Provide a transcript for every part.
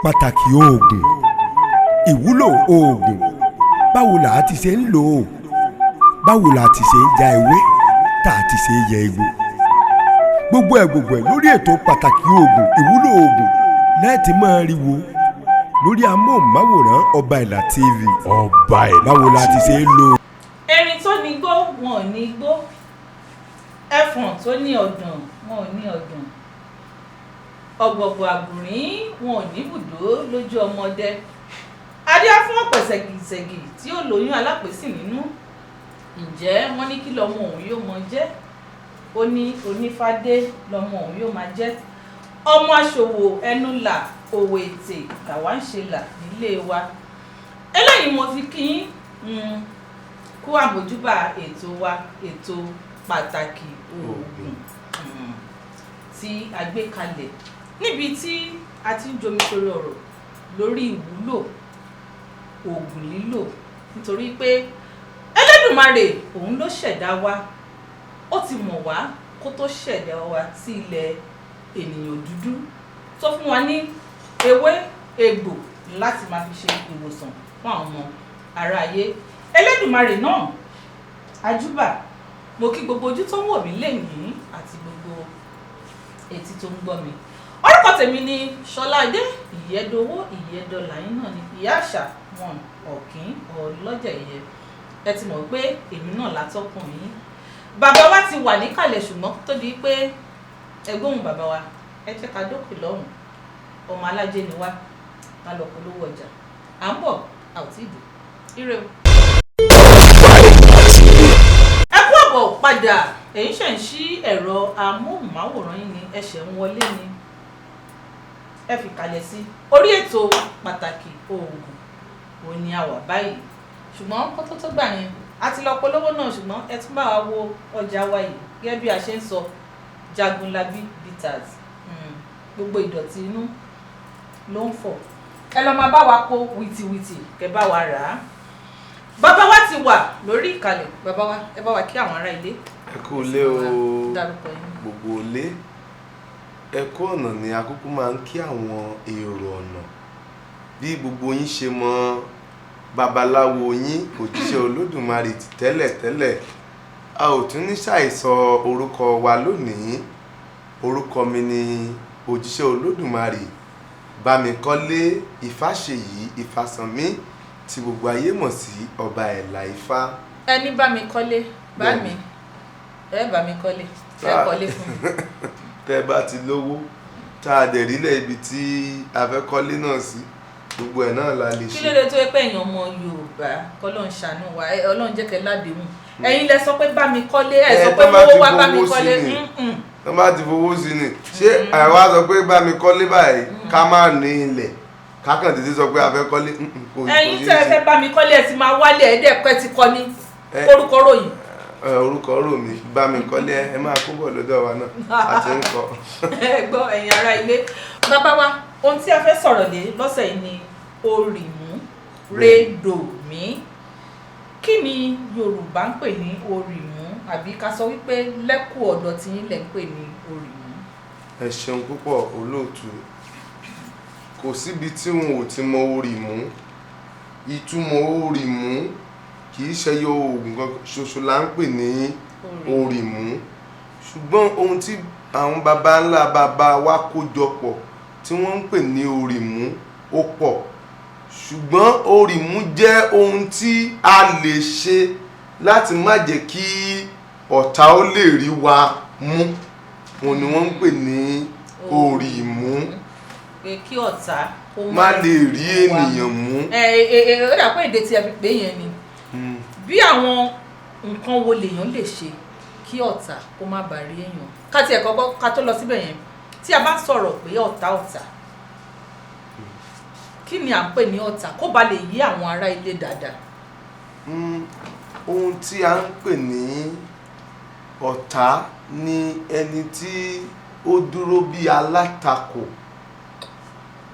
pàtàkì oògùn ìwúlò oògùn báwo là á ti ṣe ń lò ó báwo là á ti ṣe ń ja ewé tá a ti ṣe yẹ egbò gbogbo ẹ̀ lórí ètò pàtàkì oògùn ìwúlò oògùn lẹ́ẹ̀tì máa rí wo lórí amóhùnmáwòrán Ọba Ìlà TV báwo la ti ṣe ń lò. Erin tó ní gbó wọn ò ní gbó, ẹfọ̀n tó ní ọ̀dàn wọn ò ní ọ̀dàn, ọ̀gbọ̀gbọ̀ àgbòrín wọn ò ní bùdó lójú ọmọdé. Adé á fún ọ̀pẹ̀ ṣẹ̀gìṣẹ̀gì tí ó lóyún alápèsì nínú. Ǹjẹ́ wọ́n ní kí lọmọ òun yóò mọ jẹ́? Ó ní onífádé lọmọ òun yóò máa jẹ́. Ọmọ aṣòwò ẹnu là òwò ètè làwa ń ṣe là nílé wa. Eléyìí mo fi kí kú àmójúbà ètò wa, ètò pàtàkì oògùn tí a gbé kalẹ̀ níbi tí a ti ń jomitoro ọ̀rọ̀ lórí ìwúlò oògùn lílò, nítorí pé Ẹlẹ́dùmarè òun ló ṣẹ̀dá wa, ó ti mọ̀ wá kó tó ṣẹ̀dá wa sí ilẹ̀ ènìyàn dúdú, tó fún wa ní ewé egbò láti máa fi ṣe ìwòsàn fún àwọn ọmọ aráyé. Ẹlẹ́dùmarè náà àjúbà, mo kí gbogbo ojú tó ń wò mí lẹ́yìn àti gbogbo etí tó ń gbọ́ mi. Orúkọ tèmi ni Ṣọládé Ìyẹ́dowó Ìyẹ́dọlà, yín náà ni ìyá àṣà wọn ọ̀kín ọlọ́jà ìyẹ́. Ẹ ti mọ̀ pé èmi náà látọ́kùn yín. Bàbá wa ti wà níkàlẹ̀, ṣùgbọ́n tó di pé ẹgbóhùn bàbá wa ẹ jẹ́ ká dókè lọ́hùn. Ọmọ alájẹ ni wá, má lọ polówó ọjà. À ń bọ̀, a ò tí ì dé. Ire o. Ẹ kú àbọ̀ padà, ẹ̀yin ṣẹ̀ ń ṣí ẹ̀rọ amóhùnmáwòrán yín ni ẹ̀ṣẹ̀ ń wọlé ni. Ẹ fi kalẹ̀ sí orí ètò pàtàkì oògùn òun ni a wà báyìí. Ṣùgbọ́n kótó tó gbà yẹn a ti lọ polówó náà, ṣùgbọ́n ẹ tún bá wa wo ọjà wa yìí gẹ́gẹ́ bí a ṣe ń sọ Jagunlabi bitters. Gbogbo ìdọ̀tí inú ló ń fọ̀. Ẹ lọ máa bá wa kó wìtìwìtì kẹ́ bá wa rà á. Bàbá wa ti wà lórí ìkàlẹ̀. Bàbá wa ẹ bá wa kí àwọn ará ilé. Ẹ kú ilé o, dárúkọ yín. gbogbo ilé. Ẹ kú ọ̀nà ni akúkú máa ń kí àwọn èrò ọ̀nà. Bí gbogbo yín ṣe mọ babaláwo yín òjíṣẹ́ Olódùmarè ti tẹ́lẹ̀ a ò tún ní ṣàìsọ orúkọ wa lónìí. Orúkọ mi ni òjíṣẹ́ Olódùmarè Bámikọ́lé Ifáṣèyí Ifásànmí tí gbogbo ayé mọ̀ sí Ọba Ìlà Ifá. Ẹni Bámikọ́lé bá mi ẹ Bámikọ́lé ẹ kọ́lé fún mi. Tẹ́ bá ti lówó tá a dẹ̀ rílẹ̀ ibi tí a fẹ́ kọ́lé náà sí, gbogbo ẹ̀ náà la lè ṣe. Kí ló dé tó yẹ pé èèyàn ọmọ Yorùbá kọ́lọ́n ṣàánú wa, Ọlọ́run jẹ́ kẹ́ ládéhùn. Ẹ̀yin lẹ sọ pé Bámikọ́lé, ẹ sọ pé mowó wá Bámikọ́lé. Tọ́ bá ti fowó sí ni, ṣé àwa sọ pé Bámikọ́lé báyìí ká má ní ilẹ̀ kákàn títí sọ pé a fẹ́ kọ́lé. Ẹ̀yin tẹ́ ẹ fẹ́ Bámikọ́lé ẹ ti máa wálé ẹ̀ẹ́dẹ́gbẹ́ ti kọ́ ní orúkọ ròyìn. Orúkọ rò mí Bámikọ́lé, ẹ máa kó bọ̀ lọ́dọ̀ wa náà àti ń kọ́. Ẹ gbọ́ ẹ̀yin ará ilé. Bàbá wa, ohun tí a fẹ́ sọ̀rọ̀ lé lọ́sẹ̀ yìí ni ORIMU rédòmí. Kí ni Yorùbá ń pè ní ORIMU, àbí ká sọ wípé lẹ́kù ọ̀dọ̀ tí yín lẹ̀ ń pè ní ORIMU? Ẹ ṣeun púpọ̀ olóòtú. Kò síbi tí wọn ò ti mọ ORIMU. Ìtumọ̀ ORIMU kì í ṣe yọ oògùn kan ṣoṣo là ń pè ní ORIMU. Ṣùgbọ́n ohun tí àwọn baba ńlá baba wa kó jọ pọ̀ tí wọ́n ń pè ní ORIMU ó pọ̀. Ṣùgbọ́n ORIMU jẹ́ ohun tí a lè ṣe láti má jẹ́ kí ọ̀tá ó lè rí wa mú. Òun ni wọ́n ń pè ní ORIMU. Pé kí ọ̀tá kó má lè rí ènìyàn mú. Ó dà pé èdè tí a fi pè yẹn ni. Bí àwọn nǹkan wo lèèyàn lè ṣe kí ọ̀tá kó má bàa rí èèyàn? Ká tiẹ̀ kọ́kọ́ ká tó lọ síbẹ̀ yẹn, tí a bá sọ̀rọ̀ pé ọ̀tá kí ni à ń pè ní ọ̀tá kó ba lè yí àwọn ará ilé dáadáa? Ohun tí a ń pè ní ọ̀tá ni ẹni tí ó dúró bí alátakò,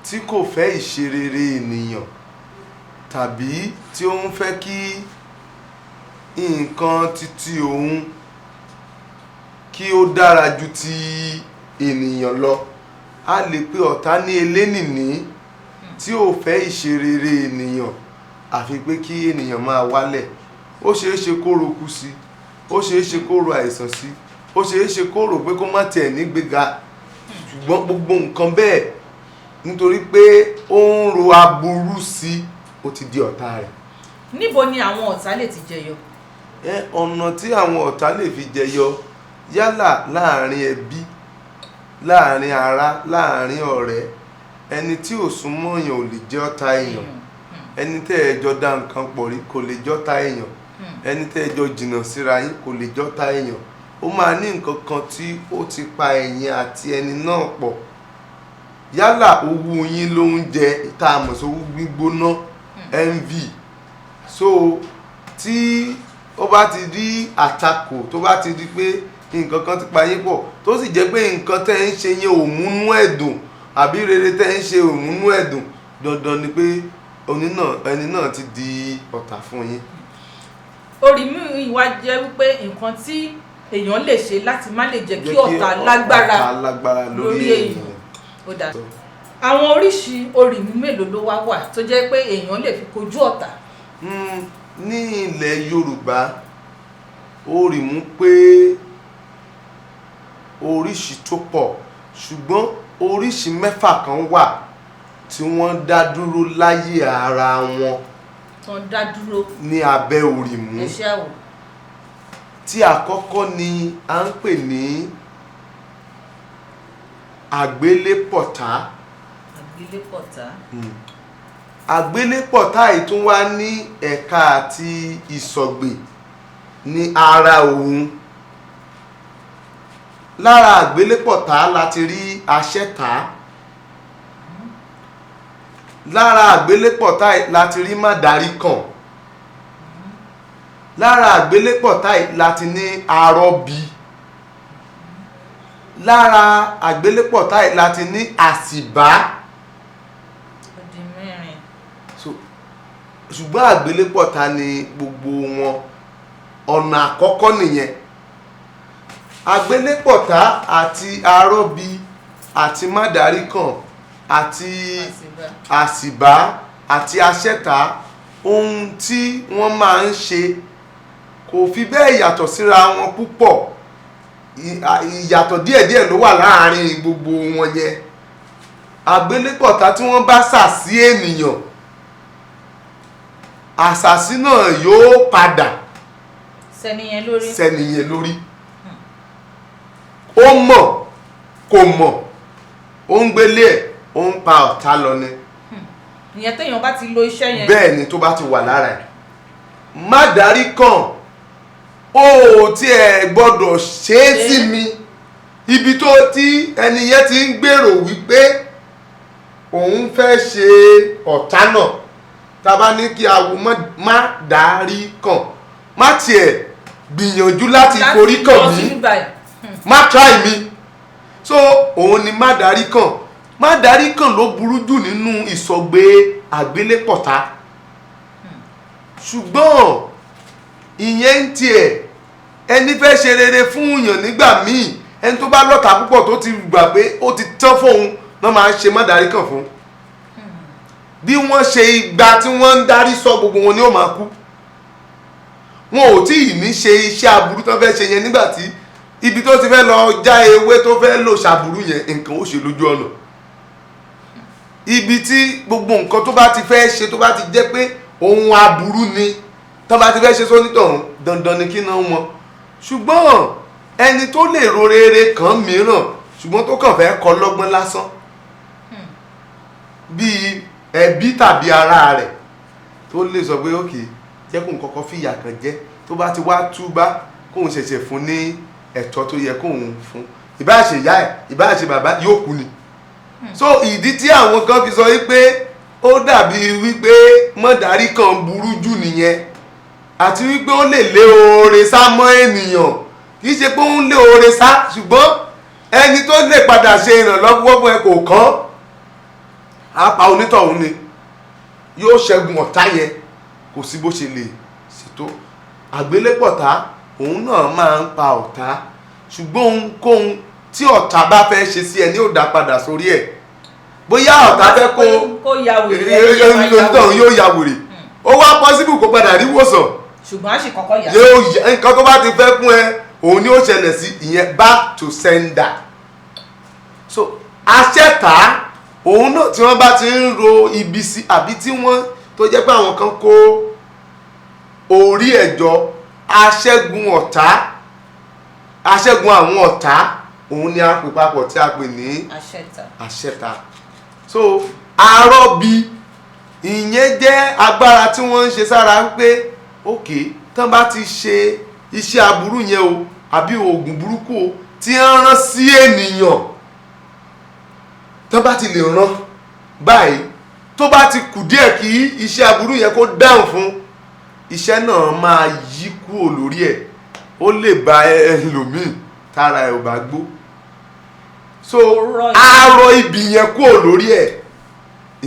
tí kò fẹ́ ìṣerere ènìyàn, tàbí tí ó ń fẹ́ kí nǹkan títí òun kí ó dára ju ti ènìyàn lọ. A lè pe ọ̀tá ní elénìní tí ò fẹ́ ìṣerere ènìyàn àfi pé kí ènìyàn máa wálẹ̀. Ó ṣeé ṣe kó roku sí, ó ṣeé ṣe kó ro àìsàn sí, ó ṣeé ṣe kó rò pé kó má tiẹ̀ nígbéga, ṣùgbọ́n gbogbo nǹkan bẹ́ẹ̀ nítorí pé ó ń ro aburú sí, ó ti di ọ̀tá rẹ̀. Níbo ni àwọn ọ̀tá lè ti jẹyọ? Ọ̀nà tí àwọn ọ̀tá lè fi jẹyọ yálà láàrin ẹbí, láàrin ará, láàrin ọ̀rẹ́. Ẹni tí ò súnmọ́ èèyàn ò lè jẹ́ ọ̀tá èèyàn. Ẹni tẹ́ ẹ jọ dá nǹkan pọ̀ rí kò lè jọ́ta èèyàn. Ẹni tẹ́ ẹ jọ jìnnà síra yín kò lè jọ́ta èèyàn. Ó máa ní nǹkan kan tí ó ti pa ẹ̀yin àti ẹni náà pọ̀. Yálà owú yín ló ń jẹ tá a mọ̀ sí owú gbígbóná, envy. So tí ó bá ti rí àtakò, tó bá ti di pé nǹkan kan ti pa yín pọ̀, tó sì jẹ́ pé nǹkan tẹ́ ń ṣe yẹn ò múnú ẹ̀dùn àbí rere tẹ́ ń ṣe ò múnú ẹ̀dùn, dandan ni pé ẹni náà ti di ọ̀tá fún yín. ORIMU ìwà jẹ́ wípé nǹkan tí èèyàn lè ṣe láti má lè jẹ́ kí ọ̀tá lágbára lórí èèyàn. Ó dáa. Àwọn oríṣi ORIMU mélòó ló wà tó jẹ́ pé èèyàn lè fi kojú ọ̀tá? Ní ilẹ̀ Yorùbá, ORIMU pé oríṣi tó pọ̀, ṣùgbọ́n oríṣi mẹ́fà kan wà tí wọ́n dá dúró láyé ara wọn. Wọ́n dá dúró ní abẹ́ ORIMU. Ẹ ṣé àwò. Tí àkọ́kọ́ ni à ń pè ní àgbélépọ̀tá. Àgbélépọ̀tá. Àgbélépọ̀tá yìí tún wá ní ẹ̀ka àti ìsọ̀gbè ní ara òun. Lára àgbélépọ̀tá láti rí aṣẹ́ta. Lára àgbélépọ̀tá láti rí mádáríkàn. Lára àgbélépọ̀tá láti ní arọ́bí. Lára àgbélépọ̀tá láti ní àsìbá. Ó di mẹ́rin. Ṣùgbọ́n àgbélépọ̀tá ni gbogbo wọn. Ọ̀nà àkọ́kọ́ nìyẹn. Àgbélépọ̀tá àti arọ́bí àti mádáríkàn àti àsìbá àti aṣẹ́ta, ohun tí wọ́n máa ń ṣe kò fi bẹ́ẹ̀ yàtọ̀ síra wọn púpọ̀. Ìyàtọ̀ díẹ̀díẹ̀ ló wà láàárín gbogbo wọn yẹn. Àgbélépọ̀tá tí wọ́n bá sà sí ènìyàn, àsàsí náà yóò padà sẹ́niyẹn lórí. Ó mọ̀ kò mọ̀, ó ń gbélé ẹ̀, ó ń pa ọ̀tá lọ ni. Ìyẹn téèyàn bá ti lo iṣẹ́ yẹn. Bẹ́ẹ̀ ni tó bá ti wà lára ẹ̀. Mádáríkàn, ó tí ẹ gbọ́dọ̀ ṣe é sí mi. Ibi tó tí ẹni yẹn ti ń gbèrò wípé òun fẹ́ ṣe ọ̀tá náà, tá bá ní kí a wo mádáríkàn, má tiẹ̀ gbìyànjú láti forí kàn mí, má try mi. So òun ni mádáríkàn. Mádáríkàn ló burú jù nínú ìsọ̀gbè àgbélépọ̀tá. Ṣùgbọ́n ìyẹn ń tiẹ̀, ẹni fẹ́ ṣe rere fún èèyàn nígbà míì, ẹni tó bá lọ́tà púpọ̀ tó ti gbà pé ó ti tán fóun náà máa ń ṣe mádáríkàn fún. Bí wọ́n ṣe igba tí wọ́n ń darí sọ, gbogbo wọn ni ó máa kú. Wọn ò tí ì ní ṣe iṣẹ́ aburú tó fẹ́ ṣe yẹn nígbà tí ibi tó ti fẹ́ lọ já ewé tó fẹ́ lò ṣàbùrú yẹn, nǹkan ó ṣe lójú ọ̀nà. Ibi tí gbogbo nǹkan tó bá ti fẹ́ ṣe, tó bá ti jẹ́ pé ohun aburú ni tó bá ti fẹ́ ṣe sónítọ̀hún, dandan ni kí náà wọn. Ṣùgbọ́n ẹni tó lè ro rere kan mìíràn, ṣùgbọ́n tó kàn fẹ́ kọ́ lọ́gbọ́n lásán, bíi ẹbí tàbí ará rẹ̀, tó lè sọ pé ókè, jẹ́ kóun kọ́kọ́ fìyà kan jẹ, tó bá ti wá túbá kóun ṣẹ̀ṣẹ̀ fún ní ẹ̀tọ́ tó yẹ kóun fún. Ìbá ṣe ìyá ẹ̀, ìbá ṣe bàbá, yóò kú ni. So ìdí tí àwọn kan fi sọ wípé ó dàbí wípé mádáríkàn burú jù nìyẹn, àti wípé ó lè lé oore sá mọ́ ènìyàn. Kì í ṣe pé ó ń lé oore sá, ṣùgbọ́n ẹni tó lè padà ṣe ìrànlọ́wọ́ fún ẹ kò kàn, á pa onítọ̀hún ni, yóò ṣẹ́gun ọ̀tá yẹn, kò sí bó ṣe lè ṣètò. Àgbélépọ̀tá òun náà máa ń pa ọ̀tá, ṣùgbọ́n ohunkóhun tí ọ̀tá bá fẹ́ ṣe sí ẹ ní ó dá padà sórí ẹ̀. Bóyá ọ̀tá fẹ́ ya wèrè yóò ya wèrè ó wá possible kó padà rí wòsàn ṣùgbọ́n a sì kọ́kọ́ yà nǹkan tó bá ti fẹ́ fún ẹ òun ni ó ṣẹlẹ̀ sí ìyẹn back to sender. So aṣẹ́ta òun náà tí wọ́n bá ti ń ro ibi sí àbí tí wọ́n tó jẹ́ pé àwọn kan kó orí ẹ̀jọ́ aṣẹ́gun àwọn ọ̀tá òun ni a pè papọ̀ tí a pè ní aṣẹ́ta. So arọ́bí ìyẹn jẹ́ agbára tí wọ́n ń ṣe sára pé ok tán bá ti ṣe iṣẹ́ aburú yẹn o àbí oògùn burúkú o tí ń rán sí ènìyàn tán bá ti lè rán báyìí tó bá ti kù díẹ̀ kí iṣẹ́ aburú yẹn kó dáhùn fún iṣẹ́ náà máa yí kúrò lórí ẹ̀ ó lè ba ẹlòmíì tára ẹ̀ ò bá gbó so arọ ibi yẹn kúrò lórí ẹ̀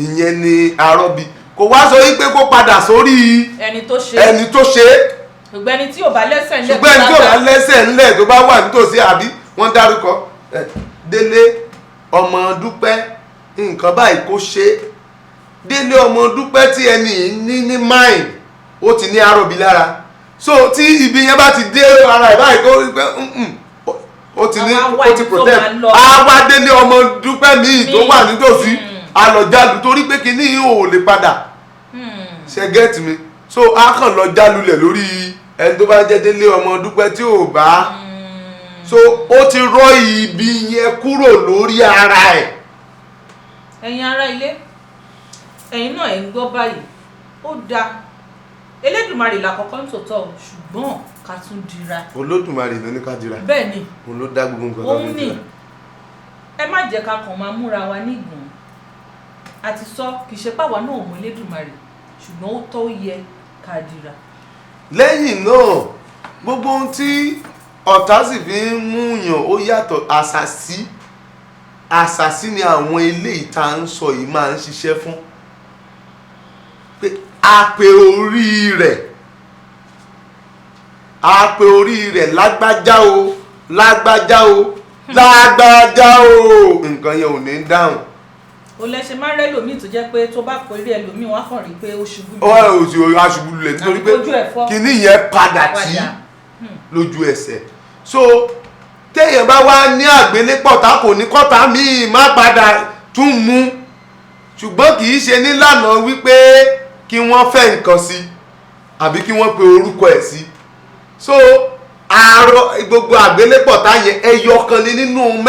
ìyẹn ni arọ́bí kò wá sọ wípé kó padà sórí ẹni tó ṣe ṣùgbọ́n ẹni tí ò bá lẹ́sẹ̀ ńlẹ̀ tó bá wà nítòsí àbí wọ́n dárúkọ Délé ọmọ Dúpẹ́ nǹkan báyìí kó ṣe Délé ọmọ Dúpẹ́ tí ẹni ní mind ó ti ní arọ́bí lára so tí ibi yẹn bá ti dé ara ẹ̀ báyìí kó rí pé ó ti protect àwa Délé ọmọ Dúpẹ́ míì tó wà nítòsí alọ̀jálù torí pé kí ní ò lè padà ṣe get mi so a kàn lọ jálulẹ̀ lórí ẹni tó bá jẹ́ Délé ọmọ Dúpẹ́ tí ò bá so ó ti rọ ibi yẹn kúrò lórí ara ẹ̀. ẹ̀yin ará ilé ẹ̀yin náà ẹ̀ ń gbọ́ báyìí ó dáa Elédùmarè làkọ́kọ́ ń tòótọ́ ṣùgbọ́n ká tún dira. Olódùmarè ló ní ká dira. bẹ́ẹ̀ ni òun ló dá gbogbo nǹkan tó ní dira. ẹ má jẹ́ ká kàn máa múra wa nígùn àti sọ kì í ṣe páwa náà mú Elédùmarè ṣùgbọ́n ó tó yẹ ká dira. lẹ́yìn náà gbogbo ohun tí ọ̀tá sì fi ń múyàn ó yàtọ̀ àṣàsí ni àwọn ilé ìta ń sọ yìí máa ń ṣiṣẹ́ fún pé àpè orí rẹ̀ lágbájá o nǹkan yẹn ò ní dáhùn. o lẹ ṣe máa ń rẹ́ lòmíì tó jẹ́ pé tó bá pè rí ẹlòmíì wọ́n á kàn rí pé ó ṣubú lulẹ̀ nítorí pé kíní yẹn padà tí lójú ẹsẹ̀ so téèyàn bá wá ní àgbélépọ̀tá kò ní kọ́ta míì má padà tún mú ṣùgbọ́n kì í ṣe nílànà wípé kí wọ́n fẹ́ nǹkan sí àbí kí wọ́n pe orúkọ ẹ̀ sí so gbogbo àgbélépọ̀tá yẹn ẹyọ kan ní nínú 6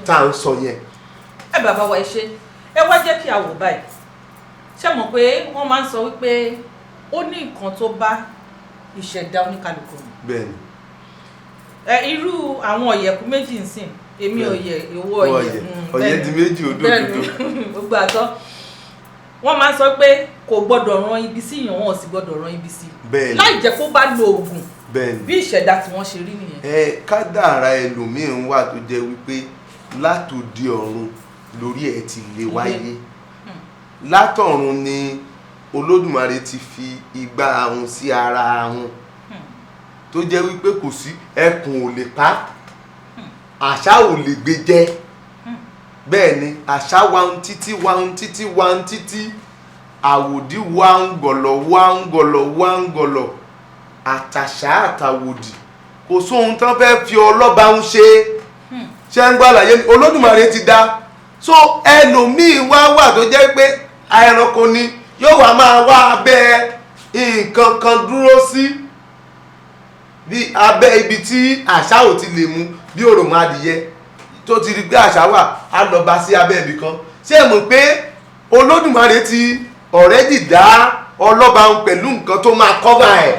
tá à ń sọ yẹn. ẹ bàbá wa ṣe ẹ wá jẹ́ kí a wò báyìí ṣé mọ̀ pé wọ́n máa ń sọ wípé ó ní nǹkan tó bá ìṣẹ̀dá oníkálukú ni. bẹ́ẹ̀ni. irú àwọn ọ̀yẹ̀kú méjì ń sìn èmi ọ̀yẹ̀ ìwọ ọ̀yẹ̀ di méjì òdòdó. gbogbo àtọ́ wọ́n máa ń sọ pé kò gbọ́dọ̀ ran ibi sí yàn wọ́n sì gbọ́dọ̀ ran ibi sí. bẹ́ẹ̀ni. láì jẹ́ kó bá lo oògùn. bẹ́ẹ̀ni. bí ìṣẹ̀dá tí wọ́n ṣe rí nìyẹn. kádàrá ẹlòmíín wà tó jẹ́ wípé látòdì ọ̀run lórí ẹ̀ ti lè wáyé látọ̀run ni Olódùmarè ti fi igbá ahun sí ara ahun tó jẹ́ wípé kò sí ẹkùn ò lè pa àṣà ò lè gbé jẹ bẹ́ẹ̀ ni àṣà wahun títí àwòdì wahun àtàṣà àtàwòdì kò sóhun tán fẹ́ fi ọlọ́ba ń ṣe ń gbọ́ àlàyé Olódùmarè ti dá so ẹlòmíì wà tó jẹ́ pé ẹranko ni yóò wá máa wá abẹ́ nǹkan kan dúró sí bí abẹ́ ibi tí àṣà ò ti lè mú bí òròmọ adìyẹ tó ti rí pé àṣà wà á lọ bá sí abẹ́ ibì kan ṣé ẹ mọ̀ pé Olódùmarè ti already dá ọlọ́ba pẹ̀lú nǹkan tó máa cover ẹ̀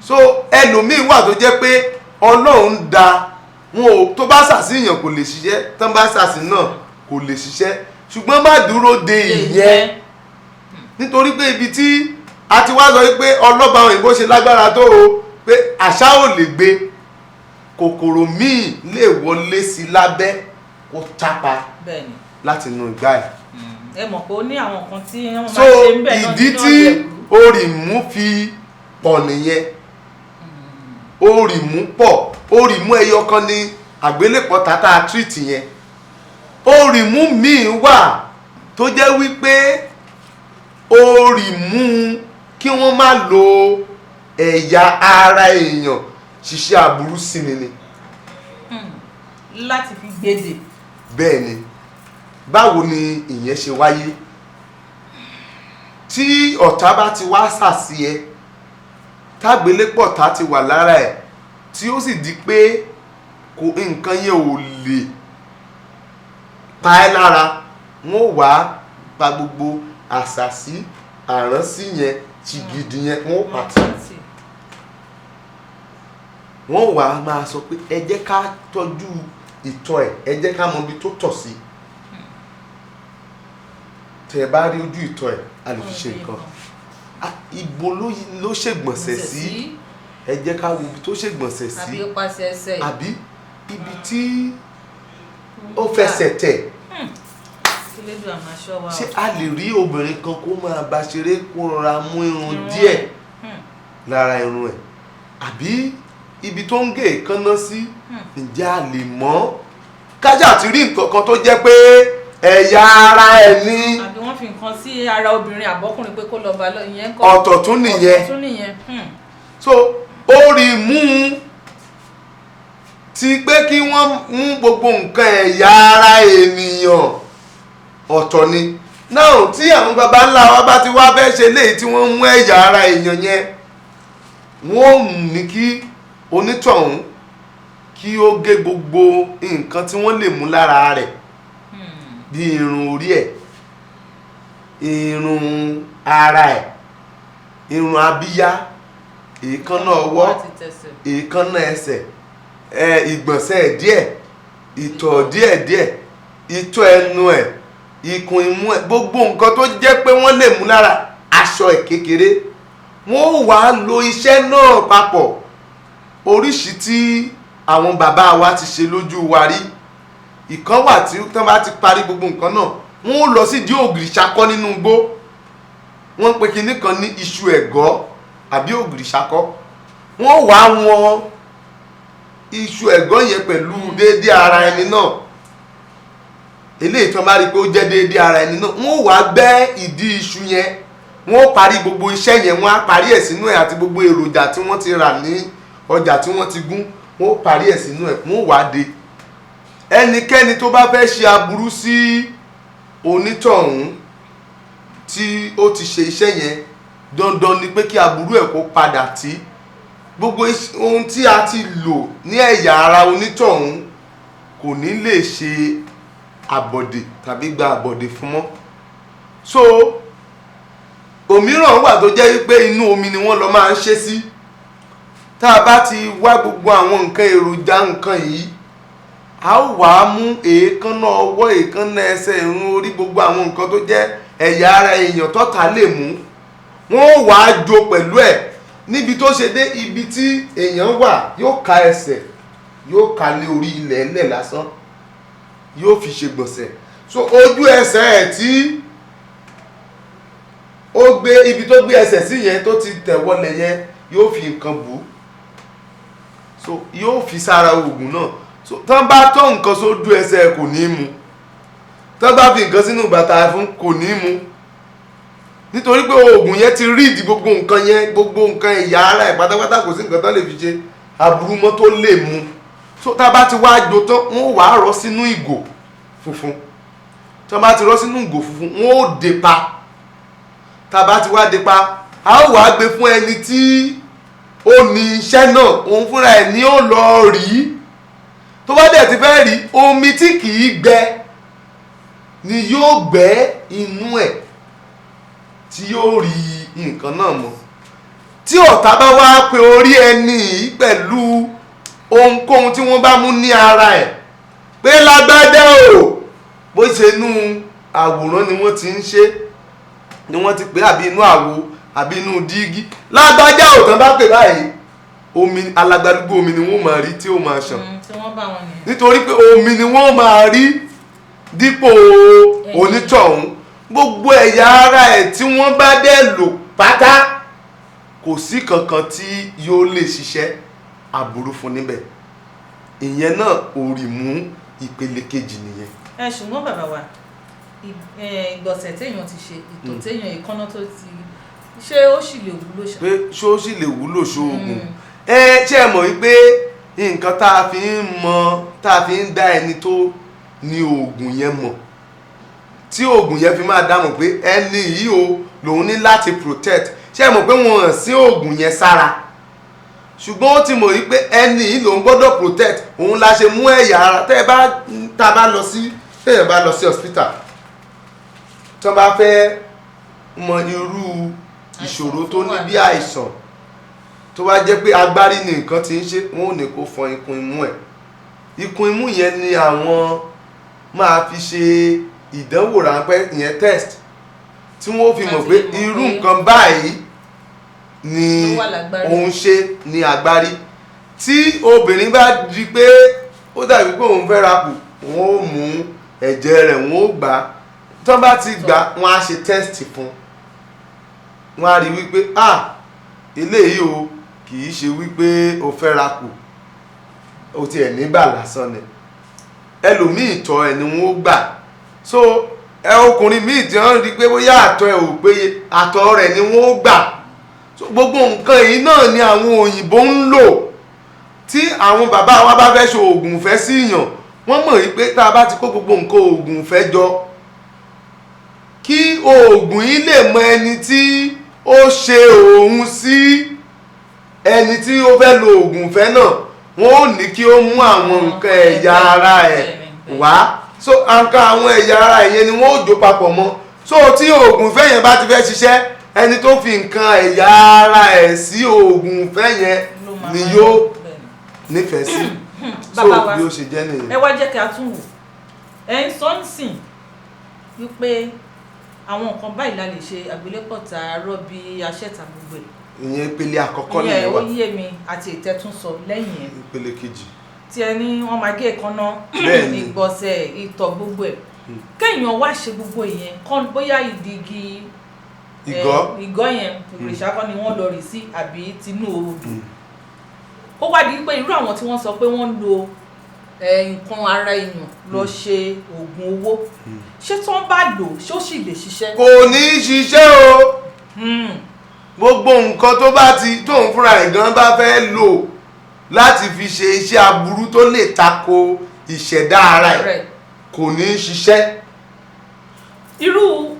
so ẹlòmíì wà tó jẹ́ pé Ọlọ́run dá wọn ò tó bá ṣàṣìyàn kò lè ṣiṣẹ́ tán bá ṣàṣì náà kò lè ṣiṣẹ́ ṣùgbọ́n má dúró de ìyẹn nítorí pé ibi tí a ti wá sọ pé ọlọ́ba òyìnbó ṣe lágbára tó o pé àṣà ò lè gbé kòkòrò míì lè wọlé sí lábẹ́ kó tápa láti inú ìgbà ẹ̀. ẹ mọ̀ pé ó ní àwọn kan tí wọ́n máa ṣe ń bẹ̀ náà ìdí tí ORIMU fi pọ̀ nìyẹn ORIMU pọ̀ ORIMU ẹyọ kan ní àgbélépọ̀ tata treat yẹn ORIMU míì wà tó jẹ́ wípé ORIMU kí wọ́n má lo ẹ̀yà ara èèyàn ṣiṣẹ́ aburú sí ni. láti fi gbèdè. bẹ́ẹ̀ ni báwo ni ìyẹn ṣe wáyé tí ọ̀tá bá ti wá sàsí ẹ tágbélépọ̀ tá ti wà lára ẹ̀ tí ó sì di pé nǹkan yẹn ò lè pa ẹ́ lára wọ́n wá pa gbogbo àṣàsí àránsí yẹn ti gidi yẹn wọ́n pàtì wọ́n wá máa sọ pé ẹ jẹ́ ká tọ́jú ìtọ̀ ẹ̀ ẹ jẹ́ ká mọ ibi tó tọ̀ sí tẹ́ ẹ bá rí ojú ìtọ̀ ẹ̀ a lè fi ṣe nǹkan ibo ló ṣègbọ̀nsẹ̀ sí ẹ jẹ́ ká wo ibi tó ṣègbọ̀nsẹ̀ sí àbí ó pàṣẹ ẹsẹ̀ àbí ibi tí ó fẹsẹ̀ tẹ̀ ṣé a lè rí obìnrin kan kó máa bá ṣeré kó rọra mú irun díẹ̀ lára irun ẹ̀ àbí ibi tó ń gé èékánná sí ǹjẹ́ a lè mọ̀ kájà ti rí nǹkan kan tó jẹ́ pé ẹ̀yà ara ẹ̀ ní. àbí wọ́n fi nǹkan sí ara obìnrin àbọ́kùnrin pé kó lọ bá lọ ìyẹn kọ́. ọ̀tọ̀ tún nìyẹn. so ORIMU ti pé kí wọ́n mú gbogbo nǹkan ẹ̀yà ara ènìyàn ọ̀tọ̀ ni náà tí àwọn baba ńlá wa bá ti wá fẹ́ ṣe léyìí tí wọ́n mú ẹ̀yà ara èèyàn yẹn wọ́n ní kí onítọ̀hún kí ó gé gbogbo nǹkan tí wọ́n lè mú lára rẹ̀ bí irun orí ẹ̀ irun ara ẹ̀ irun abíyá èékánná ọwọ́ èékánná ẹsẹ̀ ìgbọ̀nsẹ̀ díẹ̀ ìtọ̀ díẹ̀ ìtọ̀ ẹnu ẹ̀ ikùn imú ẹ̀ gbogbo nǹkan tó jẹ́ pé wọ́n lè mú lára aṣọ ẹ̀ kékeré wọ́n wá lo iṣẹ́ náà papọ̀ oríṣi tí àwọn bàbá wa ti ṣe lójú wa rí ìkan wà tí wọ́n bá ti parí gbogbo nǹkan náà wọ́n lọ sí ìdí ògìrì ṣakọ́ nínú igbó wọ́n pe kinní kan ní iṣu ẹ̀gọ́ àbí ògìrì ṣakọ́ wọ́n wá wọn iṣu ẹ̀gọ́ yẹn pẹ̀lú déédéé ara ẹni náà eléyìí tí wọ́n bá rí pé ó jẹ́ déédéé ara ẹni náà wọ́n wá gbẹ́ ìdí iṣu yẹn wọ́n parí gbogbo iṣẹ́ yẹn wọ́n á parí ẹ̀ sínú ẹ̀ àti gbogbo èròjà tí wọ́n ti rà ní ọjà tí wọ́n ti gún wọ́n parí ẹ̀ sínú ẹ̀ wọ́n wá de ẹnikẹ́ni tó bá fẹ́ ṣe aburú sí onítọ̀hún tí ó ti ṣe iṣẹ́ yẹn dandan ni pé kí aburú ẹ̀ kó padà tí gbogbo ohun tí a ti lò ní ẹ̀yà ara onítọ̀hún kò ní lè ṣe àbọ̀dè tàbí gba àbọ̀dè fún mọ́ so òmíràn wà tó jẹ́ wípé inú omi ni wọ́n lọ máa ń ṣe sí tá a bá ti wá gbogbo àwọn nǹkan èròjà nǹkan yìí a ó wà á mú èékánná ọwọ́ èékánná ẹsẹ̀ irun orí gbogbo àwọn nǹkan tó jẹ́ ẹ̀yà ara èèyàn tọ́ta lè mú wọ́n wà á jó pẹ̀lú ẹ̀ níbi tó ṣe dé ibi tí èèyàn wà yóò ka ẹsẹ̀ yóò ka lé orí ilẹ̀ ẹlẹ̀ lásán yóò fi ṣe gbọ̀nsẹ̀ so ojú ẹsẹ̀ ẹ̀ tí ó gbé ibi tó gbé ẹsẹ̀ sí yẹn tó ti tẹ̀ wọlé yẹn yóò fi nǹkan bù ú so yóò fi sára oògùn náà so tán bá tọ́ nǹkan sójú ẹsẹ̀ kò ní mu tán bá fi nǹkan sínú bàtà fún kò ní mu nítorí pé oògùn yẹn ti ríìdì gbogbo nǹkan yẹn gbogbo nǹkan ẹ̀yà ara ẹ̀ pátápátá kò sí nǹkan tán lè fi ṣe aburú mọ́ tó lè mu so tá a bá ti wá jó tán wọ́n wàá rọ́ sínú ìgò funfun tán bá ti rọ́ sínú ìgò funfun wọ́n ó dè pa tá a bá ti wá dè pa a ó wàá gbé fún ẹni tí ó ní iṣẹ́ náà òun fúnra ẹ̀ ní ó lọ rí tó bá dẹ̀ ti fẹ́ rí omi tí kì í gbẹ ni yóò gbẹ́ inú ẹ̀ tí yóò rí nǹkan náà mọ́ tí ọ̀tá bá wá pe orí ẹni yìí pẹ̀lú ohunkóhun tí wọ́n bá mú ní ara ẹ̀ pé lágbádá o bó ṣe inú àwòrán ni wọ́n ti ń ṣe ni wọ́n ti pè àbí inú àwo àbí inú dígí lágbájá ò tán bá pè báyìí omi alágbádúgbò omi ni wọ́n máa rí tí ó máa ṣàn nítorí pé omi ni wọ́n máa rí dípò onítọ̀hún gbogbo ẹ̀yà ara ẹ̀ tí wọ́n bá dẹ̀ lò pátá kò sí kankan tí yóò lè ṣiṣẹ́ aburú fún níbẹ̀ ìyẹn náà ORIMU ìpele kejì nìyẹn. ṣùgbọ́n bàbá wa ìgbọ̀nsẹ̀ téèyàn ti ṣe ètò téèyàn ìkànnà tó ti ṣé ó sì lè wúlò ṣá. pé ṣó sì lè wúlò ṣoògùn ṣé ẹ mọ̀ wípé nǹkan tá a fi ń dá ẹni tó ní oògùn yẹn mọ̀ tí oògùn yẹn fi máa dámọ̀ pé ẹni yìí o lòun ní láti protect ṣé ẹ mọ̀ pé wọ́n hàn sí oògùn yẹn sára ṣùgbọ́n ó ti mọ̀ wípé ẹni yìí lòun gbọ́dọ̀ protect òun la ṣe mú ẹ̀yà ara téèyàn bá lọ sí hospital tó bá fẹ́ mọ irú ìṣòro tó ní bí àìsàn tó wá jẹ́ pé agbárí ni nǹkan ti ń ṣe wọ́n ò ní kó fọ ikùn imú ẹ̀ ikùn imú yẹn ni àwọn máa fi ṣe ìdánwò ráńpẹ́ ìyẹn test tí wọ́n fi mọ̀ pé irú nǹkan báyìí ni òun ṣe ní agbárí tí obìnrin bá di pé ó dàbí pé òun fẹ́ rapò wọ́n ó mú ẹ̀jẹ̀ rẹ̀ wọ́n ó gbà tó bá ti gbà wọ́n á ṣe test fún wọ́n á rí wípé eléyìí o kì í ṣe wípé o fẹ́ rapò o tiẹ̀ nígbà lásán ni ẹlòmíì ìtọ̀ ẹ̀ ni wọ́n ó gbà so ọkùnrin míì tí wọ́n rí pé bóyá àtọ̀ ẹ̀ ò péye àtọ̀ rẹ̀ ni wọ́n ó gbà so gbogbo nǹkan yìí náà ni àwọn òyìnbó ń lò tí àwọn bàbá wa bá fẹ́ ṣe oògùn ìfẹ́ sí ìyàn wọ́n mọ̀ wípé tá a bá ti kó gbogbo nǹkan oògùn ìfẹ́ jọ kí oògùn yìí lè mọ ẹni tí ó ṣe òun sí ẹni tí ó fẹ́ lo oògùn ìfẹ́ náà wọ́n ò ní kí ó mú àwọn nǹkan ẹ̀yà ara ẹ̀ wá so nǹkan àwọn ẹ̀yà ara yẹn ni wọ́n ò jó papọ̀ mọ́ so tí oògùn ìfẹ́ yẹn bá ti fẹ́ ṣiṣẹ́ ẹni tó fi nǹkan ẹ̀yà ara ẹ̀ sí oògùn ìfẹ́ yẹn ni yóò nífẹ̀ẹ́ sí so bí ó ṣe jẹ́ nìyẹn. ẹ wá jẹ́ kí a tún wò ẹ̀ ń sọ ń sìn wípé àwọn nǹkan báyìí la lè ṣe àgbélépọ̀tà rọ́bì aṣẹ́ta gbogbo ẹ̀. ìyẹn ìpele àkọ́kọ́ nìyẹn wà. ìyẹn ó yé mi àti ìtẹ́tún sọ lẹ́yìn ẹ̀. ìpele kejì. tí ẹni wọ́n máa gé èékánná ìgbọ̀nsẹ̀ ìtọ̀ gbogbo ẹ̀ kéèyàn wá ṣe gbogbo ìyẹn kán bóyá ìdígi ìgọ́ yẹn ìpèsàkọ́ ni wọ́n lọ rì sí àbí tinú odò ó wá di pé irú àwọn tí wọ́n sọ pé wọ́n ń lo nǹkan ara èèyàn lọ ṣe oògùn owó ṣé tí wọ́n bá lò ṣé ó sì lè ṣiṣẹ́. kò ní í ṣiṣẹ́ o gbogbo nǹkan tó bá ti tóun fúnra ẹ̀ gan bá fẹ́ lò láti fi ṣe iṣẹ́ aburú tó lè tako ìṣẹ̀dá ara ẹ̀ kò ní í ṣiṣẹ́. irú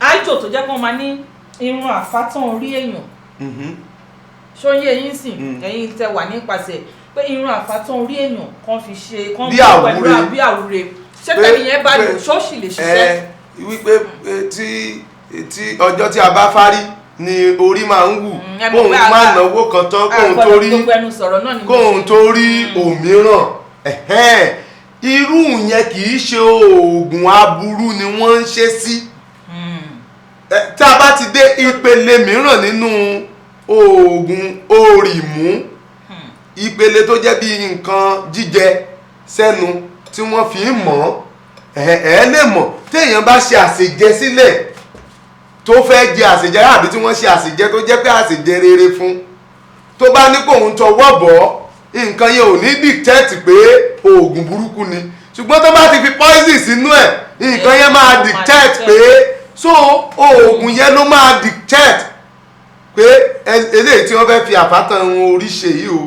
àìjò tó jẹ́ kí wọ́n máa ní irun àfátán orí èèyàn ṣóyè yín sìn ẹ̀yin tẹ wà nípasẹ̀ pé irun àfátán orí èèyàn kan fi ṣe kan bí pẹ̀lú bí àwúre ṣé tẹ́lẹ̀ yẹn bá lò ṣọ́ọ̀ṣì lè ṣiṣẹ́. wípé tí ọjọ́ tí a bá fárí ni orí máa ń wù kóun má náwó kan tán kóun tó rí òmíràn irú yẹn kì í ṣe oògùn aburú ni wọ́n ń ṣe sí tá a bá ti dé ìpele mìíràn nínú oògùn ORIMU ìpele tó jẹ́ bí nǹkan jíjẹ sẹ́nu tí wọ́n fi ń mọ̀ ẹ́ lè mọ̀ téèyàn bá ṣe àṣejẹ sílẹ̀ tó fẹ́ jẹ àṣejẹ àbí tí wọ́n ṣe àṣejẹ tó jẹ́ pé àṣejẹ rere fún tó bá ní kóun tọwọ́ bọ̀ nǹkan yẹn ò ní dictate pé oògùn burúkú ni ṣùgbọ́n tó bá ti fi poison sínú ẹ̀ nǹkan yẹn máa dictate pé so oògùn yẹn ló máa dictate pé eléyìí tí wọ́n fẹ́ fi àfátàn orí ṣe yìí o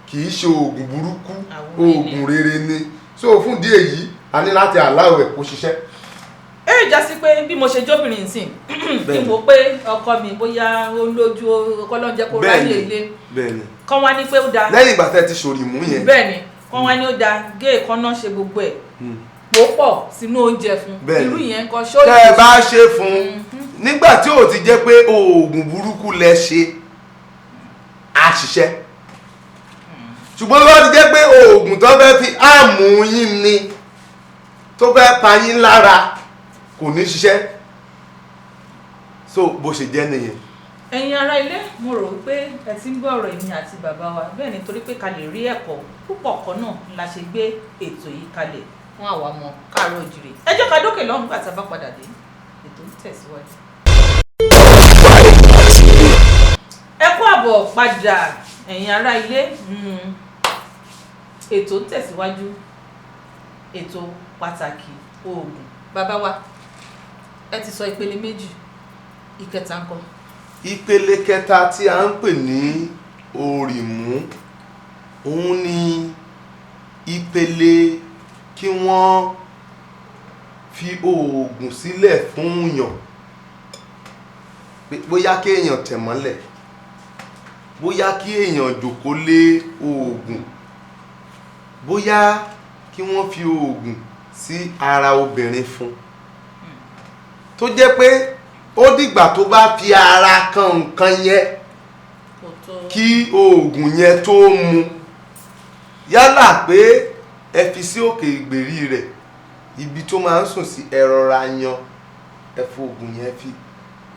kì í ṣe oògùn burúkú oògùn rere ni so fún ìdí èyí a ní láti aláwọ̀ ẹ̀ kó ṣiṣẹ́. ẹ já sí pé bí mo ṣe jóbìnrin nsìn kí n wò pé ọkọ mi bóyá ó lójú ọkọ ló ń jẹ́ kó ráyè ilé kán wá ní pé ó dáa lẹ́yìn ìgbà tẹ́ ti ṣòrìmú yẹn bẹ́ẹ̀ni kán wá ní ó dáa gé èékánná ṣe gbogbo ẹ̀ pò pọ̀ sínú oúnjẹ fún irú yẹn kan ṣó lè tẹ́ ẹ bá ṣe fún nígbà tí ò ti jẹ́ pé oògùn burúkú lẹ ṣe àṣìṣe ṣùgbọ́n lọ́wọ́ ti jẹ́ pé oògùn tó fẹ́ fi áàmù yín ni tó fẹ́ pa yín lára kò ní ṣiṣẹ́ so bó ṣe jẹ́ nìyẹn. ẹ̀yin ará ilé mo rò pé ẹ ti ń gbọ́ ọ̀rọ̀ èmi àti bàbá wa bẹ́ẹ̀ ni torí pé ká lè rí ẹ̀kọ́ púpọ̀ kan náà la ṣe gbé ètò yìí kalẹ̀ fún àwa ọmọ káàárọ̀ oòjíire ẹ jẹ́ ká dókè lọ́hùn nígbà tá a bá padà dé ètò ń tẹ̀síwájú. ẹ kú àbọ̀ padà ẹ̀yin ará ilé ètò ń tẹ̀síwájú ètò pàtàkì oògùn. Bàbá wa, ẹ ti sọ ìpele méjì, ìkẹta ńkọ́? Ìpele kẹta tí a ń pè ní òrìmú, òun ni ìpele kí wọ́n fi oògùn sílẹ̀ fún yàn, bóyá kí èèyàn tẹ̀ mọ́lẹ̀, bóyá kí èèyàn jókòó lé oògùn, bóyá kí wọ́n fi oògùn sí ara obìnrin fún, tó jẹ́ pé ó dìgbà tó bá fi ara kan nǹkan yẹn kí oògùn yẹn tó mu, yálà pé ẹ fi sí òkè ìgbèrí rẹ̀, ibi tó máa ń sùn sí, ẹ rọra yan, ẹ fi oògùn yẹn fi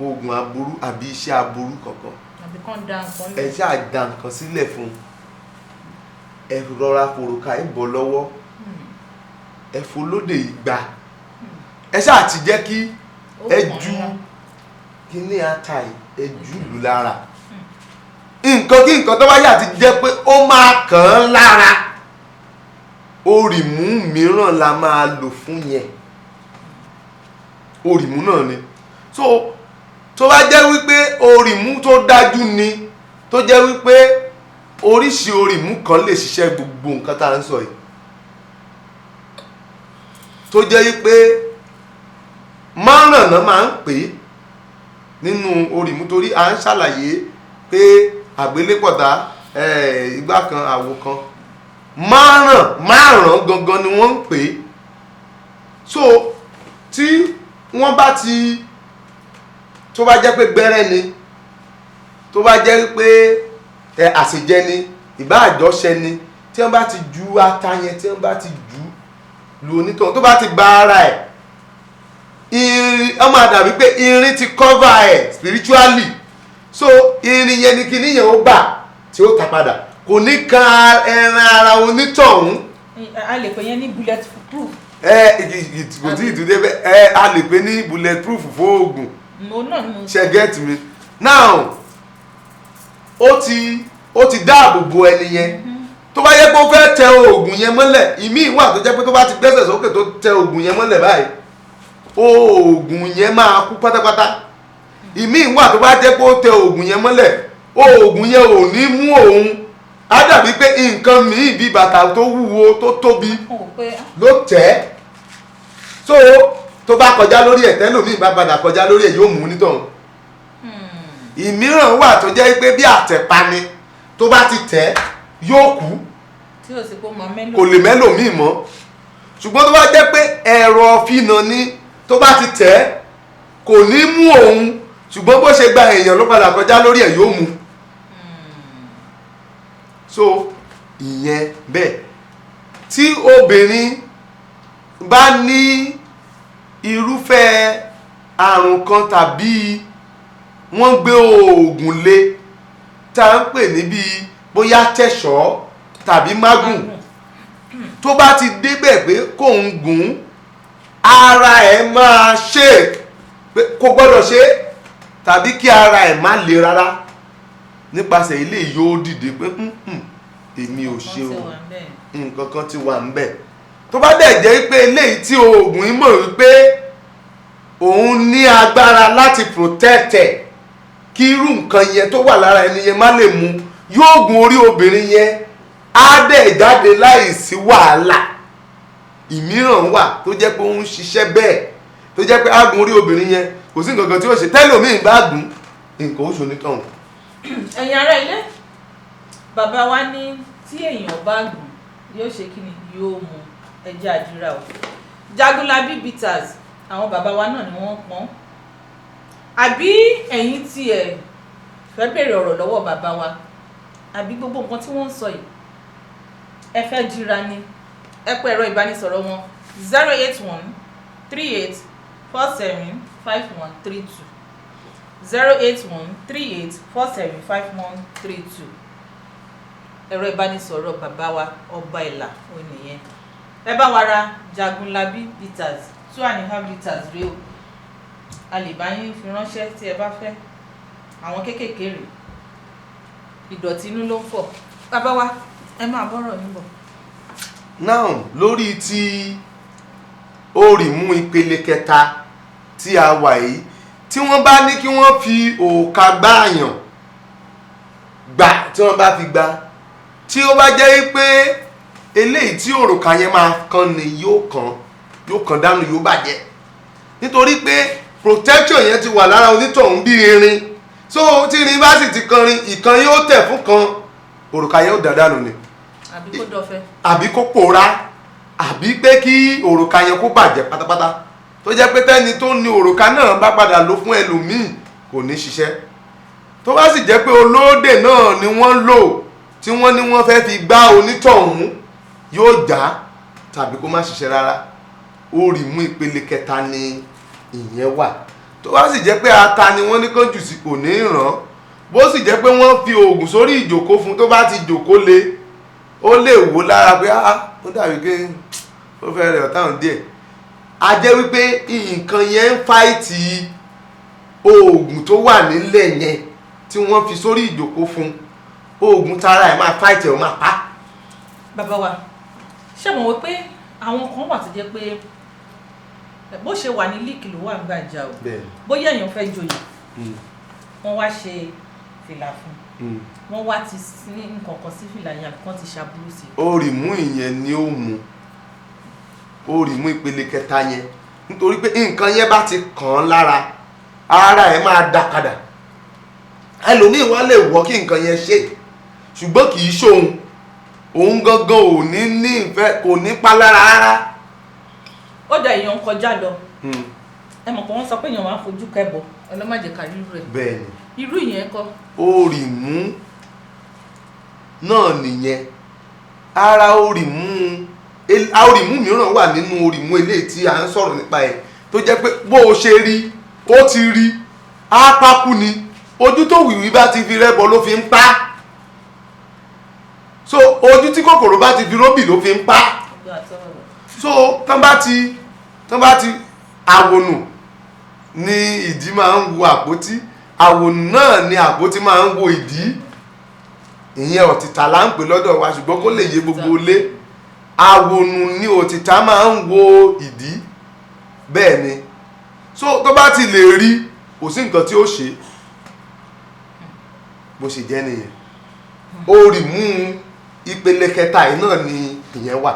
oògùn aburú àbí iṣẹ́ aburú kankan, àbí kàn dá nǹkan ẹ ṣáà dá nǹkan sílẹ̀ fún, ẹ rọra fòrùka ẹ bọ́ lọ́wọ́, ẹ folóde ìgbà, ẹ ṣáà ti jẹ́ kí ẹ ju kíní ata ẹ jù lù lára, nǹkan kí nǹkan tó bá yà ti jẹ́ pé ó máa kàn án lára, òrìmú mìíràn la máa lò fún yẹn, òrìmú náà ni. So tó bá jẹ́ wípé òrìmú tó dájú ni, tó jẹ́ wípé oríṣi òrìmú kan lè ṣiṣẹ́ gbogbo nǹkan tá à ń sọ yìí, tó jẹ́ wípé márùn-ún náà máa ń pè é nínú òrìmú, torí à ń ṣàlàyé pé àgbélépọ̀tà igbá kan àwo kan, márùn-ún gangan ni wọ́n ń pè é. So tí wọ́n bá ti, tó bá jẹ́ pé gbẹ́rẹ́ ni, tó bá jẹ́ pé àṣejẹ ni, ìbá àjọṣe ni, tí wọ́n bá ti ju ata yẹn, tí wọ́n bá ti ju lu onítọ̀hún, tó bá ti gba ara ẹ̀, irin ó máa dàbí pé irin ti cover ẹ̀ spiritually. So irin yẹn ni kíní yẹn ó bà tí ó ta padà, kò ní kan ẹran ara onítọ̀hún. A lè pè yẹn ní bullet proof. Kò tí ì tún débẹ̀, a lè pè ní bullet proof fóògùn. Ṣe get me now, ó ti dáàbò bo ẹni yẹn. Tó bá yẹ pé ó fẹ́ tẹ oògùn yẹn mọ́lẹ̀, ìmí wà tó jẹ́ pé tó bá ti gbẹ́sẹ̀ sókè tó tẹ oògùn yẹn mọ́lẹ̀ báyìí, oògùn yẹn máa kú pátápátá. Ìmí wà tó bá jẹ́ pé ó tẹ oògùn yẹn mọ́lẹ̀, oògùn yẹn ò ní mú òun, á dàbí pé nǹkan míì bí bàtà tó wúwo tó tóbi ló tẹ̀. So tó bá kọjá lórí ẹ̀, tẹ́lòmíì bá padà kọjá lórí ẹ̀, yóò mú onítọ̀hún. Ìmíràn wà tó jẹ́ pé bí àtẹ̀pa ni, tó bá ti tẹ̀ yóò kú, kò lè mẹ́lòmíì mọ́. Ṣùgbọ́n tó bá jẹ́ pé ẹ̀rọ fínà ni, tó bá ti tẹ̀ kò ní mú òun, ṣùgbọ́n bó ṣe gba èèyàn ló padà kọjá lórí ẹ̀, yóò mú. So ìyẹn bẹ́ẹ̀. Tí obìnrin bá ní irúfẹ́ àrùn kan tàbí wọ́n gbé oògùn lé tá à ń pè níbi bóyá tẹ̀ṣọ́ tàbí mágùn, tó bá ti débẹ̀ pé kò ń gùn, ara ẹ̀ máa ṣe pé kò gbọ́dọ̀ ṣe, tàbí kí ara ẹ̀ má le rárá, nípasẹ̀ ilé yóò dìde pé èmi ò ṣe o, nǹkan kan ti wà ń bẹ̀. Tó bá dẹ̀ jẹ́ pé eléyìí tí oògùn yìí mọ̀ wípé òun ní agbára láti protect ẹ̀, kí irú nǹkan yẹn tó wà lára ẹni yẹn má lè mú, yóò gun orí obìnrin yẹn, á dẹ̀ jáde láì sí wàhálà. Ìmíràn wà tó jẹ́ pé ó ń ṣiṣẹ́ bẹ́ẹ̀, tó jẹ́ pé á gun orí obìnrin yẹn, kò sí nǹkan kan tí ó ṣe, tẹ́lòmíì bá gùn nǹkan ó ṣonítọ̀ hùn. Ẹ̀yin ará ilé, bàbá wa ní tí èèyàn bá gùn yóò ṣe kí ni, yóò mu, ẹjẹ́ àdúrà o. Jagunlabi bitters, àwọn bàbá wa náà ni wọ́n pọ́n. Àbí ẹ̀yin tí ẹ fẹ́ bèèrè ọ̀rọ̀ lọ́wọ́ bàbá wa, àbí gbogbo nǹkan tí wọ́n ń sọ yìí ẹ fẹ́ jìra ni, ẹ pè ẹ̀rọ ìbánisọ̀rọ̀ wọn 08138475132 08138475132. Ẹ̀rọ ìbánisọ̀rọ̀ bàbá wa ọba ìlà ò nìyẹn. Ẹ bá wa ra Jagunlabi bitters 2.5 litres rèé o. A lè bá yín fi ránṣẹ́ tí ẹ bá fẹ́. Àwọn kéékèèké rèé, ìdọ̀tí inú ló ń fọ̀. Bàbá wa, ẹ máa bọ́rọ̀ yín bọ̀. Now lórí ti ORIMU ìpele kẹta tí a wà yìí, tí wọ́n bá ní kí wọ́n fi òòkà gbáàyàn gbà, tí wọ́n bá fi gbà, tí ó bá jẹ́ pé eléyìí tí òrùka yẹn máa kan ni yóò kàn dànù, yóò bàjẹ́, nítorí pé protection yẹn ti wà lára onítọ̀hún bí irin. So tí irin bá sì ti kan rin, ìkan yóò tẹ̀ fún kan, òrùka yẹn ó dà dànù ni, àbí kó dọ̀fẹ́, àbí kó pòórá, àbí pé kí òrùka yẹn kó bàjẹ́ pátápátá, tó jẹ́ pé tẹ́ni tó ní òrùka náà bá padà lò fún ẹlòmíì kò ní ṣiṣẹ́. Tó bá sì jẹ́ pé olóde náà ni wọ́n lò tí wọ́n ní wọ́n fẹ́ fi gbá onítọ̀hún, yóò já tàbí kó má ṣiṣẹ́ rárá. ORIMU ìpele kẹta ni ìyẹn wà. Tó bá sì jẹ́ pé ata ni wọ́n ní kán jù sí, kò ní ràn. Bó sì jẹ́ pé wọ́n fi oògùn sórí ìjòkó fún, tó bá ti jòkó le, ó lè wò lára pé ó dàbí pé ó fẹ́ rẹ̀ ọ̀táhùn díẹ̀. A jẹ́ wípé nǹkan yẹn ń fáìtì oògùn tó wà nílẹ̀ yẹn tí wọ́n fi sórí ìjòkó fún. Oògùn tara ẹ̀ máa fáìtì ẹ̀, ó máa pa. bàbá wa ṣé mo wò pé àwọn kan wà tó jẹ́ pé bó ṣe wà ní líìkì ló wà gbàjà o, bóyá èèyàn fẹ́ joyè, wọ́n wá ṣe fìlà fún, wọ́n wá ti ní nǹkan kan sí fìlà yẹn, àbí kan ti ṣàbúrú sí. ORIMU ìyẹn ni ó mú, ORIMU ìpele kẹta yẹn, nítorí pé nǹkan yẹn bá ti kàn án lára, ara ẹ̀ máa dá padà. Ẹlòmíì wá lè wọ́ kí nǹkan yẹn ṣe, ṣùgbọ́n kì í ṣóhun, òun gangan ò ní ìfẹ́, kò ní pa lára rárá. Ó dà èèyàn kọjá lọ, ẹ mọ̀ pé wọ́n sọ pé èèyàn máa ń fojú kẹ́bọ, ọlọ́màjẹ̀ ká rírú ẹ̀. Bẹ́ẹ̀ni. Irú ìyẹn kọ́. ORIMU náà nìyẹn. Ara ORIMU mìíràn wà nínú ORIMU eléyìí tí à ń sọ̀rọ̀ nípa ẹ̀, tó jẹ́ pé bó o ṣe rí, ó ti rí, á pákú ni, ojú tó wìwí bá ti fi rẹ́bọ ló fi ń pa. So ojú tí kòkòrò bá ti fi róbì ló fi ń pa. So tán bá ti àwònù ni ìdí máa ń wo àpótí, àwònù náà ni àpótí máa ń wo ìdí. Ìyẹn ọ̀tìtà là ń pè lọ́dọ̀ wa, ṣùgbọ́n kó lè yé gbogbo ilé, àwònù ni ọ̀tìtà máa ń wo ìdí. Bẹ́ẹ̀ ni. So tó bá ti lè rí, kò sí nǹkan tí ó ṣe, bó ṣe jẹ́ nìyẹn. ORIMU ìpele kẹta yìí náà ni ìyẹn wà.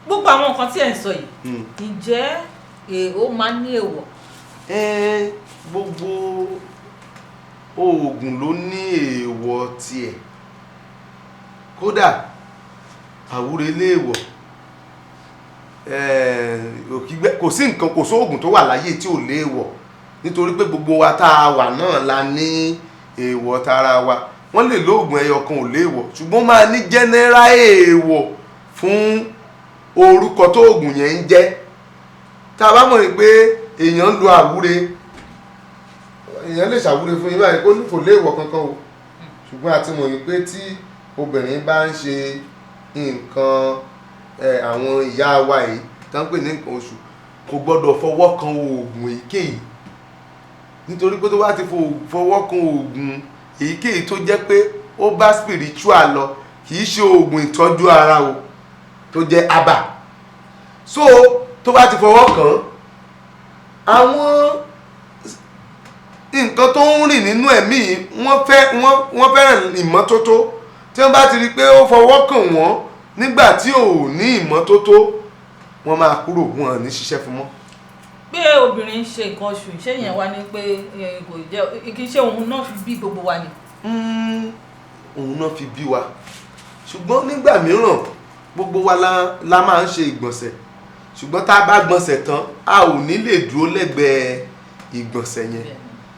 Gbogbo àwọn nǹkan tí ẹ̀ ń sọ yìí, ǹjẹ́ ó máa ń ní èèwọ̀? Gbogbo oògùn ló ní èèwọ̀ tiẹ̀. Kódà àwúre léèwọ̀, kò sí nǹkan, kò sóògùn tó wà láyé tí ò léèwọ̀, nítorí pé gbogbo wa tá a wà náà la ní èèwọ̀ tara wa. Wọ́n lè lóògùn ẹyọ kan ò léèwọ̀, ṣùgbọ́n máa ní general èèwọ̀ fún orúkọ tó oògùn yẹn ń jẹ́. Tá a bá mọ̀ pé èèyàn ń lo àwúre, èèyàn lè ṣàwúre fún yín báyìí kò léèwọ̀ kankan o, ṣùgbọ́n a ti mọ̀ pé tí obìnrin bá ń ṣe nǹkan, àwọn ìyá wa yìí tán pè ní nǹkan oṣù, kò gbọ́dọ̀ fọwọ́ kan oògùn èyíkéyìí, nítorí pé tó bá ti fọwọ́ kan oògùn èyíkéyìí tó jẹ́ pé ó bá spiritual lọ, kì í ṣe oògùn ìtọ́jú ara o, tó jẹ́ abà. So tó bá ti fọwọ́ kàn, àwọn nǹkan tó ń rìn nínú ẹ̀mí wọ́n fẹ́ràn ìmọ́tótó. Tí wọ́n bá ti rí pé ó fọwọ́ kàn wọ́n nígbà tí ò ní ìmọ́tótó, wọ́n máa kúrò, wọn ò ní ṣiṣẹ́ fún mọ́. Pé obìnrin ṣe nǹkan oṣù, ṣé yẹn wá ní pé kò jẹ́, kì í ṣe òun náà fi bí gbogbo wa ni? Òun náà fi bí wa, ṣùgbọ́n nígbà mìíràn gbogbo wa la máa ń ṣe ìgbọ̀nsẹ̀, ṣùgbọ́n tá a bá gbọ̀nsẹ̀ tán a ò ní lè dúró lẹ́gbẹ̀ẹ́ ìgbọ̀nsẹ̀ yẹn.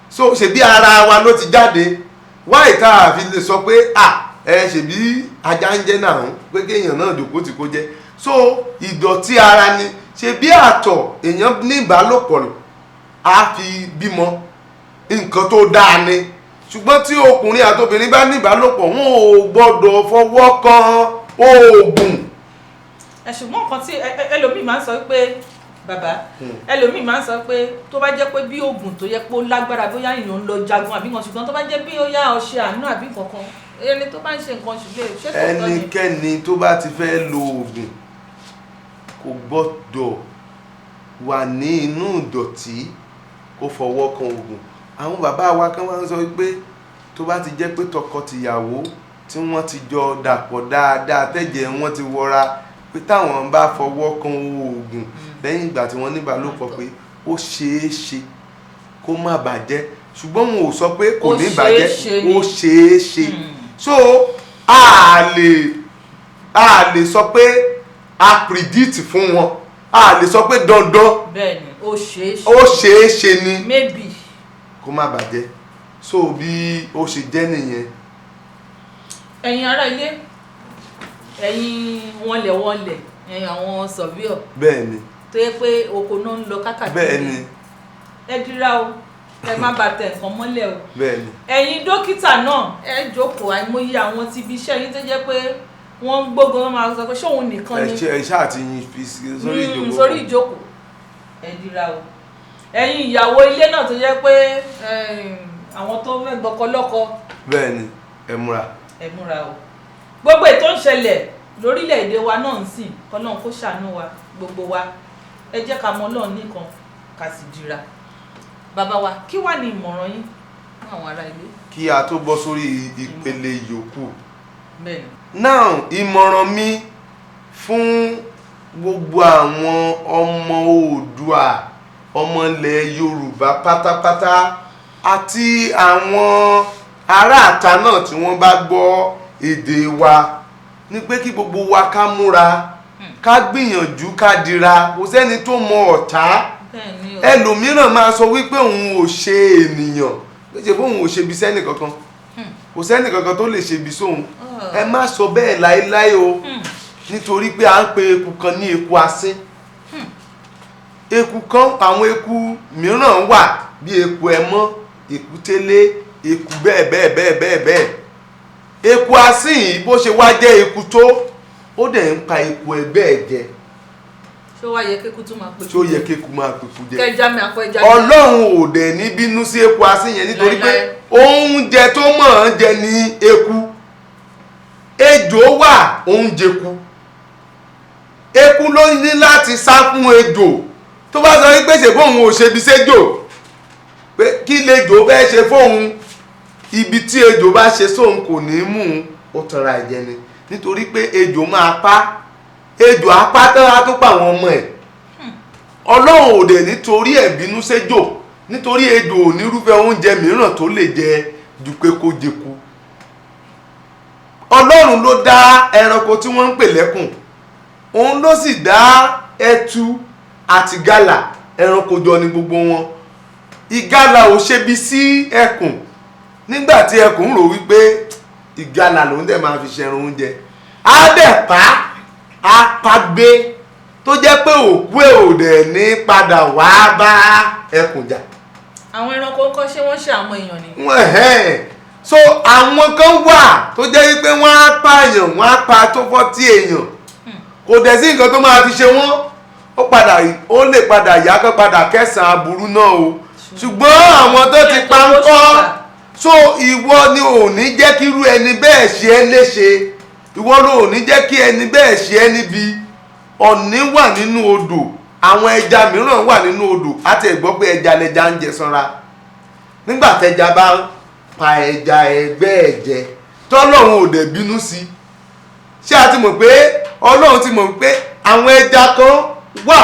So ṣebí ara wa ló ti jáde, wáyé tá a fi lè sọ pé ṣebí ajá ń jẹ́ náà pé kéèyàn náà dòkó tí kò jẹ́. So ìdọ̀tí ara ni, ṣebí àtọ̀ èèyàn ní ìbálòpọ̀ á fi bímọ, nǹkan tó dáa ni, ṣùgbọ́n tí ọkùnrin àti obìnrin bá ní ìbálòpọ̀, wọn ò gbọ́dọ̀ fọwọ́ kan oògùn. Ṣùgbọ́n nǹkan tí ẹlòmíì máa ń sọ pé bàbá, ẹlòmíì máa ń sọ pé tó bá jẹ́ pé bí oògùn tó yẹ pé ó lágbára, bóyá èèyàn ń lọ jagun àbí kan, ṣùgbọ́n tó bá jẹ́ bí ó yá ọṣẹ àánú àbí kankan, ẹni tó bá ń ṣe nǹkan ṣùgbọ́n ṣé kò tọ́ ni? Ẹnikẹ́ni tó bá ti fẹ́ lo oògùn kò gbọ́dọ̀ wà ní inú ìdọ̀tí kó fọwọ́ kan oògùn. Àwọn bàbá wa kan máa ń sọ pé tó bá ti jẹ́ pé tọkọ-tìyàwó tí wọ́n ti jọ dàpọ̀ dáadáa tẹ́jẹ̀ wọ́n ti wọra pé táwọn bá fọwọ́ kan oògùn lẹ́yìn ìgbà tí wọ́n ní ìbálòpọ̀ pé ó ṣeé ṣe kó má bàjẹ́, ṣùgbọ́n wọn ò sọ pé kò ní bàjẹ́, ó ṣeé ṣe. So a lè sọ pé a predict fún wọn, a lè sọ pé dandan. Bẹ́ẹ̀ni, ó ṣeé ṣe ni maybe kó má bàjẹ́. So bí ó ṣe jẹ́ nìyẹn. Ẹ̀yin ará ilé, ẹ̀yin wọ́nlẹ̀ ẹ̀yin àwọn surveyor. Bẹ́ẹ̀ni. Tó yẹ pé oko náà ń lọ kákàkiri. Bẹ́ẹ̀ni. Ẹ dira o, ẹ má bà tẹ̀ nǹkan mọ́lẹ̀ o. Bẹ́ẹ̀ni. Ẹ̀yin dókítà náà ẹ jókòó, àìmọye àwọn tí ibi iṣẹ́ yín tó jẹ́ pé wọ́n ń gbógun, wọ́n máa sọ pé ṣé òun nìkan ni. Ẹ ṣáà ti yin fi sórí ìjókòó. Ẹ dira o. Ẹ̀yin ìyàwó ilé náà tó jẹ́ pé àwọn tó fẹ́ gbọ́kọ lọ́kọ. Bẹ́ẹ̀ni, ẹ múra. Ẹ múra o. Gbogbo ètò ń ṣẹlẹ̀ lórílẹ̀‐èdè wa náà ń sìn, kọ́lọ́run kó ṣàánú wa gbogbo wa. Ẹ jẹ́ ká mọ Ọlọ́run nìkan ká sì dira. Bàbá wa, kí wà ní ìmọ̀ràn yín fún àwọn ará ilé? Kí a tó bọ́ sórí ìpele yòókù. Bẹ́ẹ̀ni. Now, ìmọ̀ràn mi fún gbogbo àwọn ọmọ Oòduà, ọmọ ilẹ̀ Yorùbá pátápátá àti àwọn aráàta náà tí wọ́n bá gbọ́ èdè wa ni pé kí gbogbo wa ká múra, ká gbìyànjú ká dira. Kò sẹ́ni tó mọ ọ̀tá. Ẹlòmíràn máa sọ wípé òun ò ṣe ènìyàn, pé ṣe fóun ò ṣe bí sẹ́nì kankan, kò sẹ́nì kankan tó lè ṣe bí sóhun. Ẹ má sọ bẹ́ẹ̀ láéláé o, nítorí pé à ń pe eku kan ní eku asín. Eku kan, àwọn eku mìíràn wà bí eku ẹmọ́, eku télé, eku bẹ́ẹ̀. Eku asín yìí bó ṣe wá jẹ́ eku tó, ó dẹ̀ ń pa eku ẹgbẹ́ ẹ̀ jẹ. Ṣó wá yẹ kéku tún máa pèkú jẹ? Ṣó yẹ kéku máa pèkú jẹ? Kẹja mi àpò ẹja. Ọlọ́run ò dẹ̀ ní bínú sí eku asín yẹn nítorí pé oúnjẹ tó mọ̀ ń jẹ ní eku. Ejò wà, oúnjẹ ku. Eku ló ní láti sá fún ejò. Tó bá sọ wípé ṣe fóun ò ṣe bí séjò, pé kí lejò bẹ́ẹ̀ ṣe fóun, ibi tí ejò bá ṣe sóun kò ní mú un, ó tanra ẹ̀jẹ̀ ni. Nítorí pé ejò máa pa, ejò apá tán á tó pa àwọn ọmọ ẹ̀. Ọlọ́run ò dẹ̀ nítorí ẹ̀ bínú séjò, nítorí ejò ò nírúfẹ́ oúnjẹ mìíràn tó lè jẹ ju pé kó jẹku. Ọlọ́run ló dá ẹranko tí wọ́n ń pè lẹ́kùn, òun ló sì dá ẹtu àti gálà, ẹranko jọ ní gbogbo wọn. Ìgalà ò ṣe bí sí ẹkùn, nígbàtí ẹkùn rò wípé ìgalà lòun dẹ̀ máa fi ṣẹran oúnjẹ, á dẹ̀ pa gbé, tó jẹ́ pé òkú ẹ̀ ò dẹ̀ ní padà wá bá ẹkùn jà. Àwọn ẹranko ń kọ́ ṣé wọ́n ṣe àwọn èèyàn ni? So àwọn kan wà tó jẹ́ wípé wọ́n á pààyàn, wọ́n á pa tó 40 èèyàn, kò dẹ̀ sí nǹkan tó máa fi ṣe wọ́n. Ó lè padà yá kán padà kẹsàn-án aburú náà o, ṣùgbọ́n àwọn tó ti pa ń kọ́. So ìwọ ni ò ní jẹ́ kí irú ẹni bẹ́ẹ̀ ṣe ẹ́ léṣe, ìwọ ló ò ní jẹ́ kí ẹni bẹ́ẹ̀ ṣe ẹ́ níbi. Ọ̀nì wà nínú odò, àwọn ẹja mìíràn wà nínú odò, àti ẹ̀gbọ́ pé ẹja lẹja ń jẹ sanra. Nígbà tẹja bá ń pa ẹja ẹgbẹ́ ẹ̀ jẹ, tọ́lọ́run ò dẹ̀ bínú sí. Ṣé a ti mọ̀ pé Ọlọ́run ti mọ̀ pé àwọn ẹja kan wà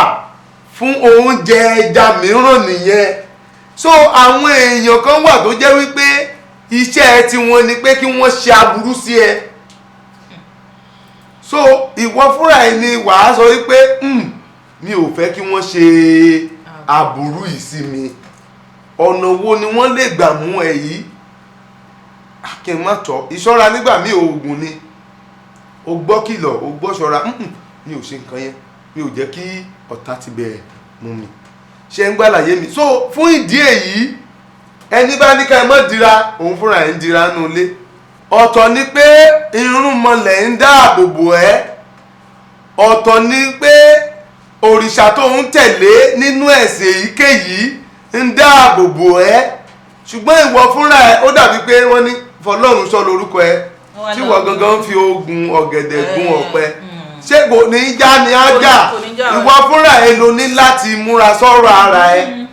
fún oúnjẹ ẹja mìíràn nìyẹn. So àwọn èèyàn kan wà tó jẹ́ wípé iṣẹ́ tí wọ́n ni pé kí wọ́n ṣe aburú sí ẹ. So ìwọ fúnra ẹ ni wàá sọ wípé mi ò fẹ́ kí wọ́n ṣe aburú yìí sí mi. Ọ̀nà wo ni wọ́n lè gbà mú ẹ yìí? Kí n má tọ́, ìṣọ́ra nígbà míì oògùn ni. O gbọ́ kìlọ̀, o gbọ́ ṣọ́ra, mi ò ṣe nǹkan yẹn, mi ò jẹ́ kí ọ̀tá ti bẹ̀rẹ̀ mú mi. Ṣé ń gbàlàyé mi? So fún ìdí èyí, ẹni bá ní ká ẹ mọ́ dira, òun fúnra ẹ̀ ń dira nù ilé. Ọ̀tọ̀ ni pé irúnmọlẹ̀ ń dáàbò bò ẹ́, ọ̀tọ̀ ni pé òrìṣà tó ń tẹ̀lé nínú ẹ̀sìn èyíkéyìí ń dáàbò bò ẹ́. Ṣùgbọ́n ìwọ fúnra ẹ̀, ó dàbí pé wọ́n ní fọlọ́run sọ lórúkọ ẹ, tí wọ́n gangan fi ogun ọ̀gẹ̀dẹ̀ gún ọ̀pẹ. ṣé kò ní já ni ájà ìwọ fúnra ẹ ló ní láti múra sọ́rọ̀ ara ẹ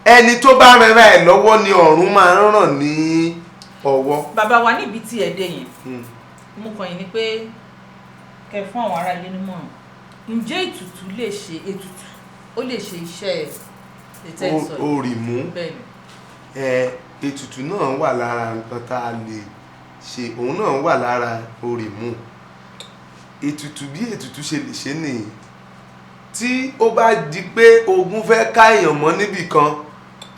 ẹni tó bá rẹra ẹ lọ́wọ́ ni ọ̀run máa ń ràn ní ọwọ́. bàbá wa níbi tí ẹ dé yẹn mo kàn yín ni pé kẹ́ fún àwọn ará ilé nímọ̀ràn ǹjẹ́ ètùtù lè ṣe ètùtù ó lè ṣe iṣẹ́ ètò ìsọ̀rọ̀ òrìmú ètùtù náà wà lára nǹkan tá a lè ṣe òun náà wà lára òrìmú ètùtù bí ètùtù ṣe lè ṣe nìyí tí ó bá di pé ogun fẹ́ ká èèyàn mọ́ níbì kan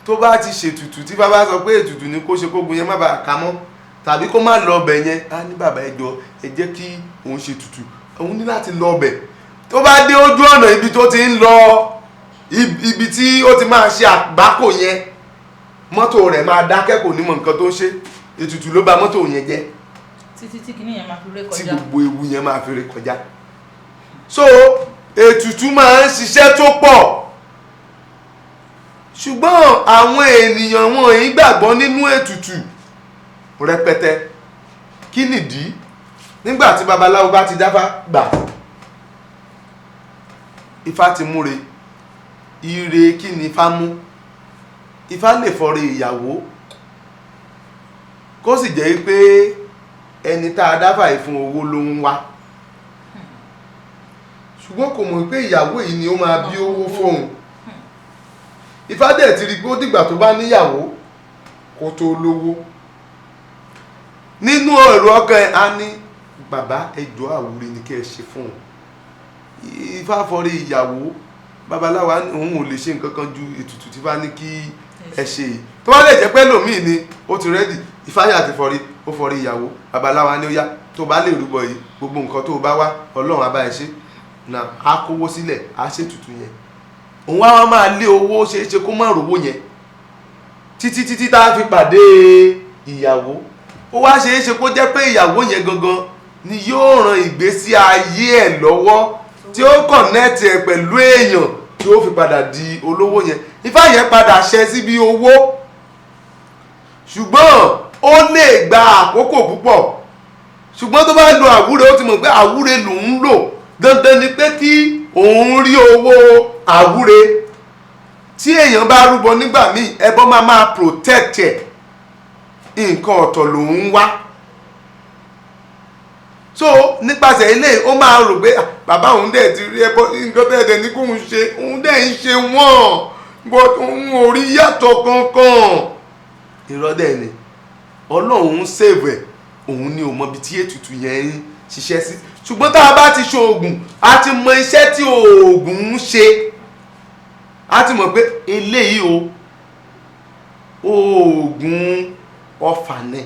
tó bá ti ṣètùtù tí bàbá sọ pé ètùtù ni kó ṣe kógun yẹn má bàa ká mọ́ tàbí kó má lọ ọbẹ̀ yẹn á ní bàbá ẹ jọ̀ọ́ ẹ jẹ́ kí òun ṣètùtù òun ní láti lọ ọbẹ̀ tó bá dé ojú ọ̀nà ibi tó ti ń lọ ibi tí ó ti máa ṣe àgbákò yẹn mọ́tò rẹ̀ máa dákẹ́ kò ní mọ̀ nǹkan tó ń ṣe ètùtù ló bà mọ́tò yẹn jẹ́ títí tí kìíní yẹn máa fi ré kọjá tí gbogbo ewu yẹn máa fi ré kọjá so ètùtù máa ń ṣiṣẹ́ tó pọ̀ ṣùgbọ́n àwọn ènìyàn wọn yìí gbàgbọ́ nínú ètùtù rẹpẹtẹ kí nìdí nígbà tí babaláwo bá ti dáfá gbà Ifá ti múre ire kí ni Ifá mú Ifá lè fọre ìyàwó kó sì jẹ́ pé ẹni tá a dáfà yìí fún owó ló ń wá ṣùgbọ́n kò mọ̀ pé ìyàwó yìí ni ó máa bí owó fóun Ifá dẹ̀ ti rí pé ó dìgbà tó bá níyàwó kó tó lówó nínú èrò ọkàn ẹ̀ á ní bàbá ẹjọ́ àwúre ni kẹ́ ẹ ṣe fún un Ifá fọre ìyàwó babaláwa òun ò lè ṣe nǹkan kan ju ètùtù tí Ifá ní kí ẹ ṣe yìí tó bá lè jẹ́ pé lòmíì ni ó ti rẹ́dì Ifá yà ti fọre ó fọre ìyàwó babaláwa ní ó yá tó bá lè rúbọ yìí gbogbo nǹkan tó bá wá Ọlọ́run á bá ẹ ṣe na á kówó sílẹ̀ á ṣètùtù yẹn òun wá máa lé owó ṣeéṣe kó má rówó yẹn títí tá a fi pàdé ìyàwó ó wá ṣeéṣe kó jẹ́ pé ìyàwó yẹn gangan ni yóò ran ìgbésí ayé ẹ̀ lọ́wọ́ tí ó kọ̀nẹ́ẹ̀tì ẹ̀ pẹ̀lú èèyàn tí ó fi padà di olówó yẹn Ifá yẹn padà ṣẹ síbi owó ṣùgbọ́n ó lè gba àkókò púpọ̀ ṣùgbọ́n tó bá lo àwúre ó ti mọ̀ pé àwúre lòún lò dandan ni pé kí òun rí owó àwúre tí èèyàn bá rúbọ nígbà míì ẹbọ máa protect ẹ̀ nǹkan ọ̀tọ̀ lòún wá so nípasẹ̀ ilé ó máa rò pé bàbá òun dẹ̀ ti rí ẹbọ nǹkan bẹ́ẹ̀ dẹ̀ ní kóun ṣe òun dẹ̀ ń ṣe wọ́n but òun ò rí yàtọ̀ kankan irọ́ dẹ̀ ni Ọlọ́run ń save ẹ̀ òun ni ò mọ ibi tí ètùtù yẹn ń ṣiṣẹ́ sí ṣùgbọ́n tá a bá ti ṣe oògùn a ti mọ iṣẹ́ tí oògùn ń ṣe a ti mọ̀ pé eléyìí o oògùn ọfà ni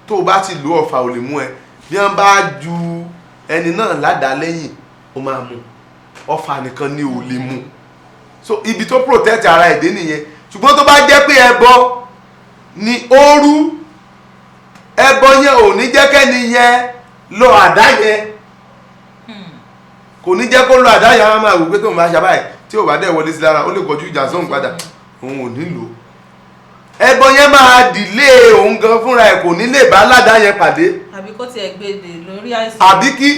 tó o bá ti lo ọfà ò lè mú ẹ bí wọ́n bá ju ẹni náà ládàá lẹ́yìn ó máa mú ọfà nìkan ni ò lè mú so ibi tó protect ara ẹ̀dé nìyẹn ṣùgbọ́n tó bá jẹ́ pé ẹbọ ni ó rú ẹbọ yẹn ò ní jẹ́ kẹ́ni yẹn lo àdá yẹn kò ní jẹ́ kó lo àdá yẹn á máa wò pé tóun bá ṣe báyìí tí ò bá dẹ̀ wọlé sí lára ó lè kọjú ìjà sóhun padà òun ò ní lò ẹbọ yẹn máa dìlé òun gan fúnra ẹ̀ kò ní lè bá aládàá yẹn pàdé àbí kó tiẹ̀ gbèdè lórí àìsàn àbí kí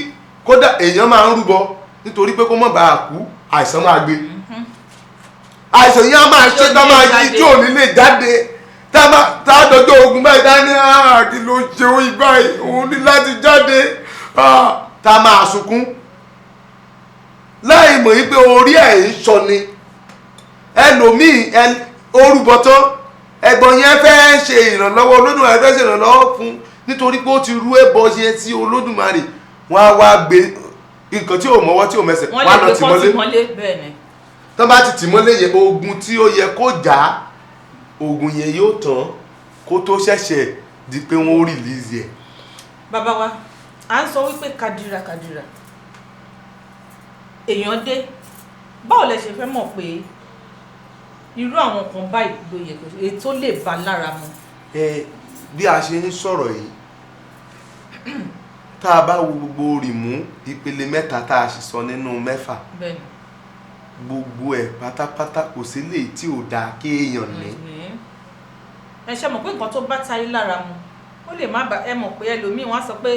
kódà èèyàn máa ń rúbọ nítorí pé kó má bàa kú àìsàn máa gbé àìsàn yẹn á máa ṣe tá máa yí tí ò ní lè jáde tá a dọjọ́ ogun báyìí dání kí ló ṣe ó yìí báyìí òun ní láti jáde tá a máa sunkún láì mọ̀ yí pé orí ẹ̀ ń sọ ni ẹlòmíì orúbọ tán ẹ̀gbọ́n yẹn fẹ́ ṣe ìrànlọ́wọ́ Olódùmarè fẹ́ ṣe ìrànlọ́wọ́ fún nítorí pé ó ti rú ẹbọ yẹn sí Olódùmarè wọ́n á wá gbé nǹkan tí ò mọ́wọ́ tí ò mẹsẹ̀ wọ́n á lọ tì mọ́lé tán bá ti tì mọ́lé yẹn ogun tí ó yẹ kó jà ogun yẹn yóò tán kó tó ṣẹ̀ṣẹ̀ di pé wọ́n ó rìlíìsì ẹ̀. bàbá wa à ń sọ wípé kàdìrà èèyàn dé báwo lẹ ṣe fẹ́ mọ̀ pé irú àwọn kan báyìí ló yẹ kó ètò lè bá lára mu. bí a ṣe ń sọ̀rọ̀ yìí tá a bá wo gbogbo òrìmú ìpele mẹ́ta tá a sì sọ nínú mẹ́fà gbogbo ẹ̀ pátápátá kò sí lè tí ò dáa kéèyàn ní. ẹ ṣe mọ̀ pé nǹkan tó bá tarí lára mu ó lè má bà ẹ mọ̀ pé ẹlòmíì wọ́n á sọ pé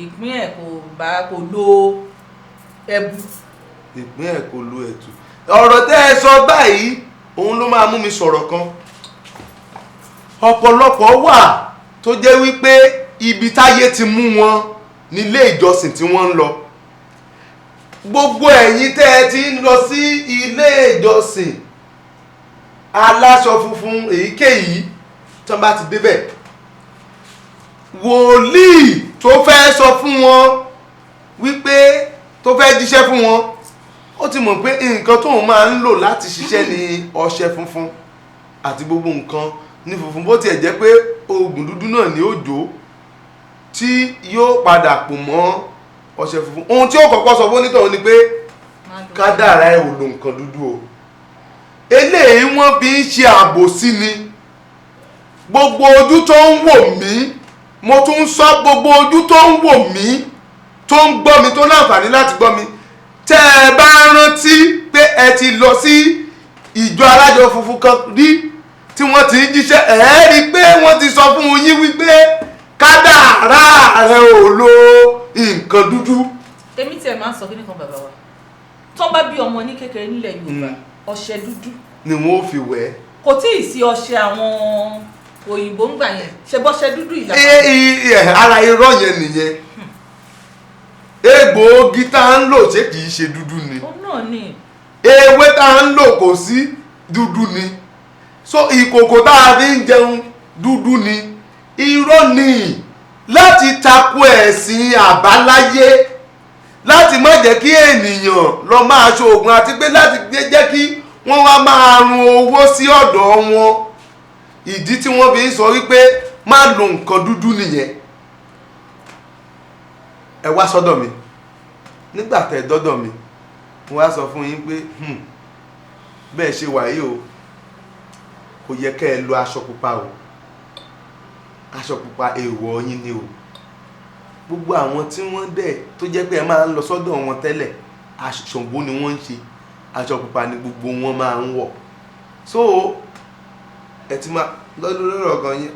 ìpín ẹ̀ kò bá kò lo ẹbu. ìgbín ẹ̀ kò lo ẹ̀tù. ọ̀rọ̀ tẹ́ ẹ sọ báyìí òun ló máa mú mi sọ̀rọ̀ kan. ọ̀pọ̀lọpọ̀ wà tó jẹ́ wípé ibi táyé ti mú wọn nílé ìjọsìn tí wọ́n ń lọ. gbogbo ẹ̀yin tẹ́ ẹ ti ń lọ sí ilé ìjọsìn aláṣọ funfun èyíkéyìí tán bá ti débẹ̀, wòlíì tó fẹ́ sọ fún wọn wípé tó fẹ́ jíṣẹ́ fún wọn ó ti mọ̀ pé nǹkan tóun máa ń lò láti ṣiṣẹ́ ní ọṣẹ funfun àti gbogbo nǹkan ní funfun, bó tiẹ̀ jẹ́ pé oògùn dúdú náà ní òjò tí yóò padà pò mọ́ ọṣẹ funfun. ohun tí ó kọ́kọ́ sọ fún onítọ̀hún ni pé kádàrá ẹ̀ ò lo nǹkan dúdú o. eléyìí wọ́n fi ń ṣe àbòsí ni. gbogbo ojú tó ń wò mí, mo tún ń sọ gbogbo ojú tó ń wò mí, tó ń gbọ́ mi, tó láǹfààní láti gbọ́ mi, tẹ́ ẹ bá rántí pé ẹ ti lọ sí ìjọ alájọ funfun kan rí tí wọ́n ti ń jíṣẹ́, ẹ rí i pé wọ́n ti sọ fún yín wípé kádàrá rẹ ò lo nǹkan dúdú. èmi tiẹ̀ máa ń sọ kí nìkan bàbá wa tó bá bí ọmọ ní kékeré nílẹ̀ Yorùbá ọṣẹ dúdú ni wọ́n ó fi wẹ̀. kò tí ì sí ọṣẹ àwọn òyìnbó ń gbà yẹn ṣe bọ́ṣẹ dúdú ìlà. ara irọ́ yẹn nìyẹn. egbòogi tá à ń lò ṣé kìí ṣe dúdú ni. ó náà ni. ewé tá à ń lò kò sí dúdú ni. so ìkòkò tá a fi ń jẹun dúdú ni. irọ́ ni láti tako ẹ̀sìn àbáláyé, láti má jẹ́ kí ènìyàn lọ máa ṣoògùn àti pé láti jẹ́ kí wọ́n wá máa run owó sí ọ̀dọ̀ wọn. ìdí tí wọ́n fi ń sọ wípé má lo nǹkan dúdú nìyẹn. ẹ wá sọ́dọ̀ mi, nígbà tẹ́ dọ́dọ̀ mi mo wá sọ fún yín pé bẹ́ẹ̀ ṣe wà yìí o kò yẹ kẹ́ ẹ lo aṣọ pupa o. aṣọ pupa èèwọ̀ yín ni o. gbogbo àwọn tí wọ́n dẹ̀ tó jẹ́ pé ẹ máa ń lọ sọ́dọ̀ wọn tẹ́lẹ̀ Ṣàngó ni wọ́n ń ṣe, aṣọ pupa ni gbogbo wọn máa ń wọ̀. so ẹ ti máa lọ́dún lórí ọ̀gán yín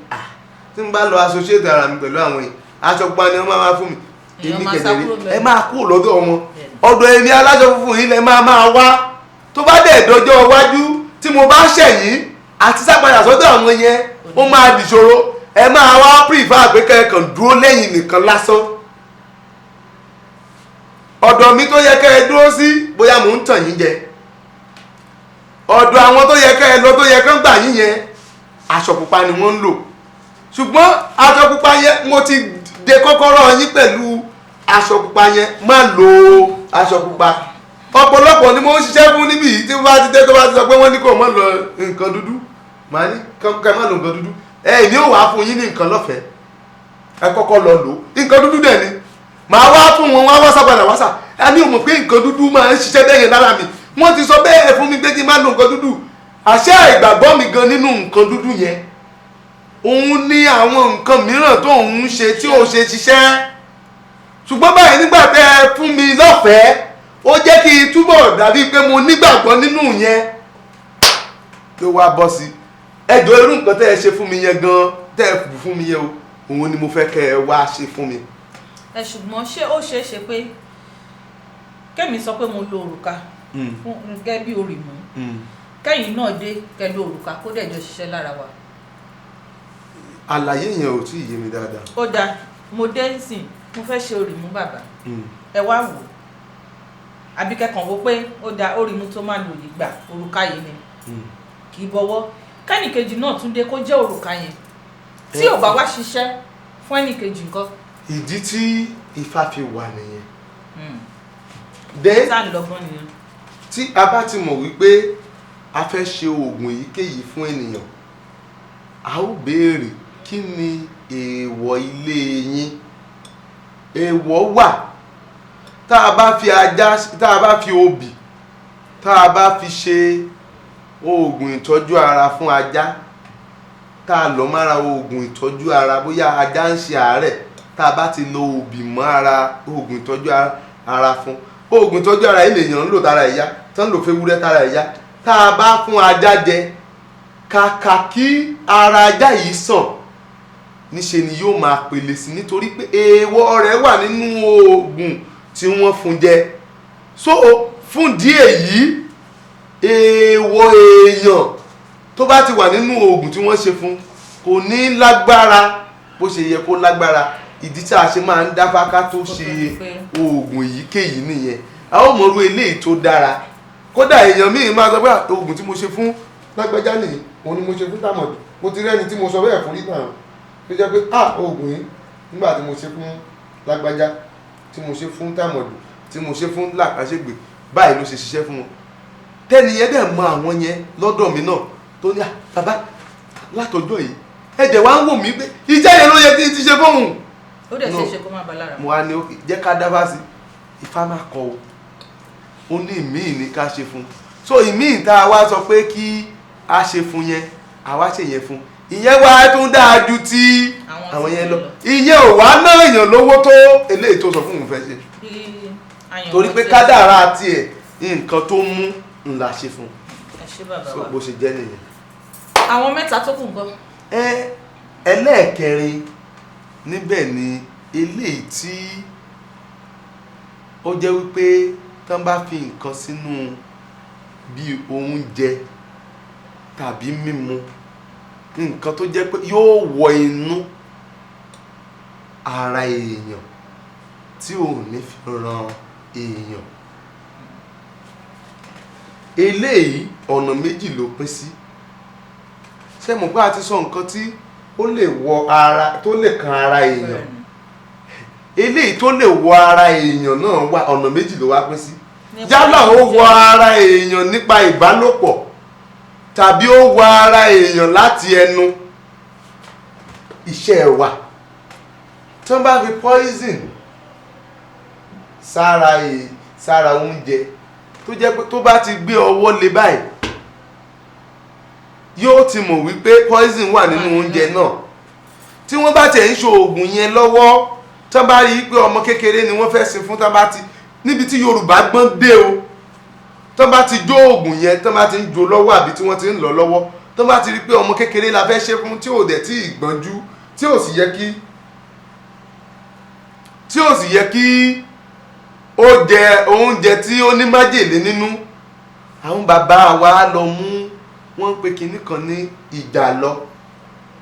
tí n bá lọ associate ara mi pẹ̀lú àwọn yìí aṣọ pupa ni wọ́n máa fún mi. èmi kẹ̀dẹ̀rẹ́ ẹ máa kú lọ́dọ̀ wọn, ọ̀dọ̀ èmi aláṣọ funfun yìí lẹ máa wá. tó bá dẹ̀ dọjọ́ iwájú tí mo bá ṣẹ̀yìn àti sápadà sọ́dọ̀ àwọn yẹn ó máa dìṣòro. ẹ máa wá prefer pé kẹ́ẹ̀kan dúró lẹ́yìn nìkan lásán. ọ̀dọ̀ mi tó yẹ kẹ́ ẹ dúró sí bóyá mò ń tàn yín jẹ, ọ̀dọ̀ àwọn tó yẹ kẹ́ ẹ lọ tó yẹ kán gbà yín yẹn aṣọ pupa ni wọ́n ń lò. ṣùgbọ́n aṣọ pupa yẹn mo ti de kọ́kọ́rọ́ yín pẹ̀lú aṣọ pupa yẹn, má lo aṣọ pupa. ọ̀pọ̀lọpọ̀ ni mo ń ṣiṣẹ́ fún níbí yìí tí wọ́n bá ti dé tó bá ti sọ pé wọ́n ní kò má lo nǹkan dúdú, màá ní kẹ́ má lo nǹkan dúdú. èmi ò wá fún yín ní nǹkan lọ́fẹ̀ẹ́, ẹ kọ́kọ́ lọ lò ó. nǹkan dúdú dẹ̀ ni màá wá fún wọn, wá wásà padà wásà. ẹni ò mọ̀ pé nǹkan dúdú máa ń ṣiṣẹ́ bẹ́ẹ̀ yẹn lára mi. wọ́n ti sọ bẹ́ẹ̀ fún mi pé kí n má lo nǹkan dúdú. àṣẹ ìgbàgbọ́ mi gan nínú nǹkan dúdú yẹn òun ní àwọn nǹkan mìíràn tó ń ṣe tí ò ṣe ṣiṣẹ́. ṣùgbọ́n báyìí nígbà tẹ́ ẹ fún mi lọ́fẹ̀ẹ́ ó jẹ́ kí n túbọ̀ dàbí pé mo nígbàgbọ́ nínú yẹn ló wá bọ́ sí. ẹjọ́ irú nǹkan tẹ́ ẹ ṣe fún mi yẹn gan tẹ́ ẹ fù fún mi yẹn o òun ni mo fẹ́ kẹ́ ẹ wá ṣe fún mi. ẹ ṣùgbọ́n ṣé ó ṣeé ṣe pé kẹ́mi sọ pé mo lo òrùka fún gẹ́gẹ́ bí òrìmú kẹ́yìn náà dé kẹ́ lo òrùka kó dẹ̀ jọ ṣiṣẹ́ lára wa. àlàyé yẹn ò tí ì yé mi dáadáa. ó dáa mo dé sìn mo fẹ́ ṣe òrìmú bàbá ẹ wá wò àbí kẹ́kàn wo pé ó dáa òrìmú tó máa lò yìí gbà òrùka yìí ni kì í bọwọ́ kẹ́nìkejì náà tún dé kó jẹ́ òrùka yẹn tí ò bá wá ṣiṣẹ́ fún ẹnìkejì nǹkan. ìdí tí Ifá fi wà nìyẹn. tí a bá ti mọ̀ wípé a fẹ́ ṣe oògùn èyíkéyìí fún ènìyàn a ó béèrè kí ni èèwọ̀ ilé yín. èèwọ̀ wà tá a bá fi ajá, tá a bá fi obì, tá a bá fi ṣe oògùn ìtọ́jú ara fún ajá, tá a lọ mára oògùn ìtọ́jú ara bóyá ajá ń ṣe àárẹ̀, tá a bá ti lo obì mọ́ ara oògùn ìtọ́jú ara fún. oògùn ìtọ́jú ara ilé èèyàn ń lò tára ẹ̀yá, tá ń lò fẹ́wúrẹ́ tára ẹ̀yá. tá a bá fún ajá jẹ kàkà kí ara ajá yìí sàn níṣe ni yóò máa pèlè sí nítorí pé èèwọ̀ rẹ̀ wà nínú oògùn tí wọ́n fún jẹ. So fún díẹ̀ yìí èèwọ̀ èèyàn tó bá ti wà nínú oògùn tí wọ́n ṣe fún kò ní lágbára bó ṣe yẹ kó lágbára. Ìdí tí a ṣe máa ń dáfá ká tó ṣe oògùn èyíkéyìí nìyẹn. A ó mọ̀rú eléyìí tó dára. Kódà èèyàn míì máa sọ pé oògùn tí mo ṣe fún lágbájá nìyí òun ni mo ṣe fún tàmọ̀dù. Mo ti rẹ́ni tí mo sọ bẹ́ẹ̀ fún rí tàn tó jẹ́ pé oògùn yìí nígbà tí mo ṣe fún lágbájá tí mo ṣe fún tàmọ̀dù tí mo ṣe fún làkàṣègbè báyìí ló ṣe ṣiṣẹ́ fún wọn. Tẹ́ni yẹn dẹ̀ mọ àwọn yẹn lọ́dọ̀ mi náà tó ní bàbá látọjọ́ yìí ẹ̀jẹ̀ wá ń wò mí pé ìjẹ́ yẹn ló yẹ kí n ti ṣe fóun. Ó dẹ̀ ṣe é ṣe kó má ba lára. Mo wá ní jẹ́ ká dábàá sí Ifá máa kọ o. Ó ní ìmíì ní ká ṣe fún. So ìmíì tá a wá sọ pé kí a ṣe fún yẹn àwa ṣe yẹn fún. Ìyẹn wá tún dáa ju ti àwọn yẹn lọ. Ìyẹn ò wá ná èèyàn lówó tó eléyìí tó sọ fún òun fẹ́ ṣe. Torí pé kádàrá tiẹ̀ nǹkan tó mú ńlá ṣe fún. So bó ṣe jẹ́ nìyẹn. Àwọn mẹ́ta tó kù nǹkan. Ẹlẹ́ẹ̀kẹrin níbẹ̀ ni eléyìí tí ó jẹ́ wípé tán bá fi nǹkan sínú bí oúnjẹ tàbí mímu, nǹkan tó jẹ́ pé yóò wọ inú ara èèyàn tí ò ní fi ran èèyàn. Eléyìí ọ̀nà méjì ló pín sí. Ṣé mo pé a ti sọ nǹkan tí ó lè wọ ara tó lè kan ara èèyàn. Eléyìí tó lè wọ ara èèyàn náà wà ọ̀nà méjì ló wá pín sí. Yálà ó wọ ara èèyàn nípa ìbálòpọ̀ tàbí ó wọ ara èèyàn láti ẹnu iṣẹ́ wa. Tí wọ́n bá fi poison sára oúnjẹ tó jẹ́ pé tó bá ti gbé ọwọ́ lé báyìí yóò ti mọ̀ wípé poison wà nínú oúnjẹ náà. Tí wọ́n bá tẹ̀ ń ṣe oògùn yẹn lọ́wọ́ tán bá rí pé ọmọ kékeré ni wọ́n fẹ́ ṣe fún tán bá ti níbi tí Yorùbá gbọ́n dé o tán bá ti jó oògùn yẹn tán bá ti ń jó lọ́wọ́ àbí tí wọ́n ti ń lọ lọ́wọ́ tán bá ti rí pé ọmọ kékeré la fẹ́ ṣe fún tí ò dẹ̀ tí ìgbọ́njú tí ò sì yẹ kí ó jẹ oúnjẹ tí ó ní májèlé nínú. Àwọn bàbá wa lọ mú wọ́n ń pe kinní kan ní ìjàlọ,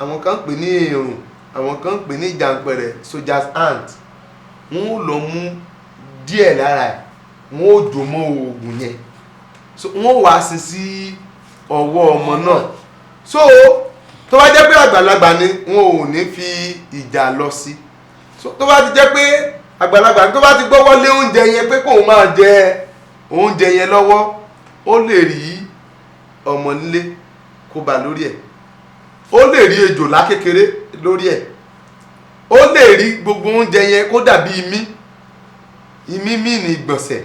àwọn kan ń pè ní èrùn, àwọn kan ń pè ní ìjàǹpẹ̀rẹ̀ soldier's ant. Wọ́n ó lọ mú díẹ̀ lára ẹ̀ wọ́n ó jò mọ́ oògùn yẹn. So wọ́n wá sí sí ọwọ́ ọmọ náà. So tó bá jẹ́ pé àgbàlagbà ni wọn ò ní fi ìjàlọ sí. So tó bá ti jẹ́ pé àgbàlagbà tó bá ti gbọ́wọ́ lé oúnjẹ yẹn pé kóun máa jẹ oúnjẹ yẹn lọ́wọ́ ó lè rí ọmọ nílé kó bá lórí ẹ̀, ó lè rí ejòlá kékeré lórí ẹ̀, ó lè rí gbogbo oúnjẹ yẹn kó dàbí imí ní ìgbọ̀nsẹ̀,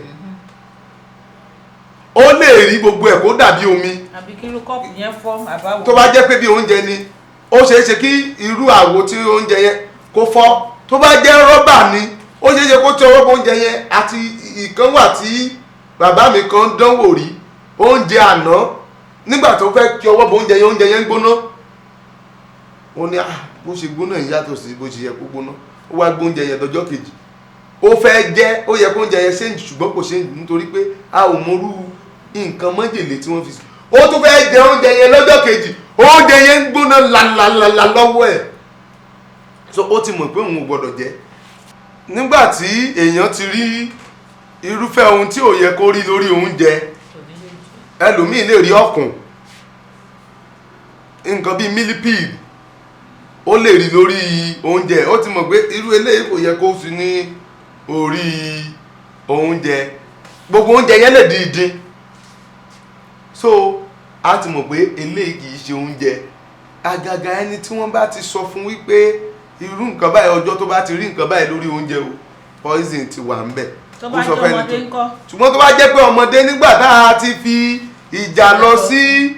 ó lè rí gbogbo ẹ̀ kó dàbí omi. Àbí kí irú kọ́ọ̀pù yẹn fọ́ àbáwọ̀. Tó bá jẹ́ pé bí oúnjẹ ni ó ṣeé ṣe kí irú àwo tí oúnjẹ yẹn kó fọ́. Tó bá jẹ́ rọ́bà ni ó ṣeé ṣe kó tí ọwọ́ bó oúnjẹ yẹn. Àti ìkan wà tí bàbá mi kan dánwò rí oúnjẹ àná nígbà tó fẹ́ kí ọwọ́ bó oúnjẹ yẹn gbóná. Ó ní bó ṣe gbóná yìí yàtọ̀ sí bó ṣe yẹ kó gbóná. Ó wá gbé oúnjẹ yẹn lọ́jọ́ kejì ó fẹ́ jẹ́ ó yẹ kó oúnjẹ yẹn ṣéǹjì ṣùgbọ́n kò ṣéǹjì nítorí pé a ò mọrú nǹkan májèlé tí wọ́n fi sí. Ó tún fẹ́ jẹ oúnjẹ yẹn lọ́jọ́ kejì oúnjẹ yẹn ń gbóná làlàlà lọ́wọ́ ẹ̀. So ó ti mọ̀ pé òun ò gbọ́dọ̀ jẹ. Nígbà tí èèyàn ti rí irúfẹ́ ohun tí ò yẹ kó rí lórí oúnjẹ, ẹlòmíì lè rí ọ̀kùn, nǹkan bíi millipede ó lè rí lórí oúnjẹ. Ó ti mọ̀ pé irú eléyìí kò yẹ kó sí ní orí oúnjẹ. Gbogbo oúnjẹ yẹn lè di ìdin. So a ti mọ̀ pé eléyìí kì í ṣe oúnjẹ. Àgàgà ẹni tí wọ́n bá ti sọ fún wípé irú nǹkan báyìí ọjọ́ tó bá ti rí nǹkan báyìí lórí oúnjẹ o poison ti wà ńbẹ̀. Tó bá jẹ́ ọmọdé ńkọ́. Ṣùgbọ́n tó bá jẹ́ pé ọmọdé nígbà tá a ti fi ìjà lọ sí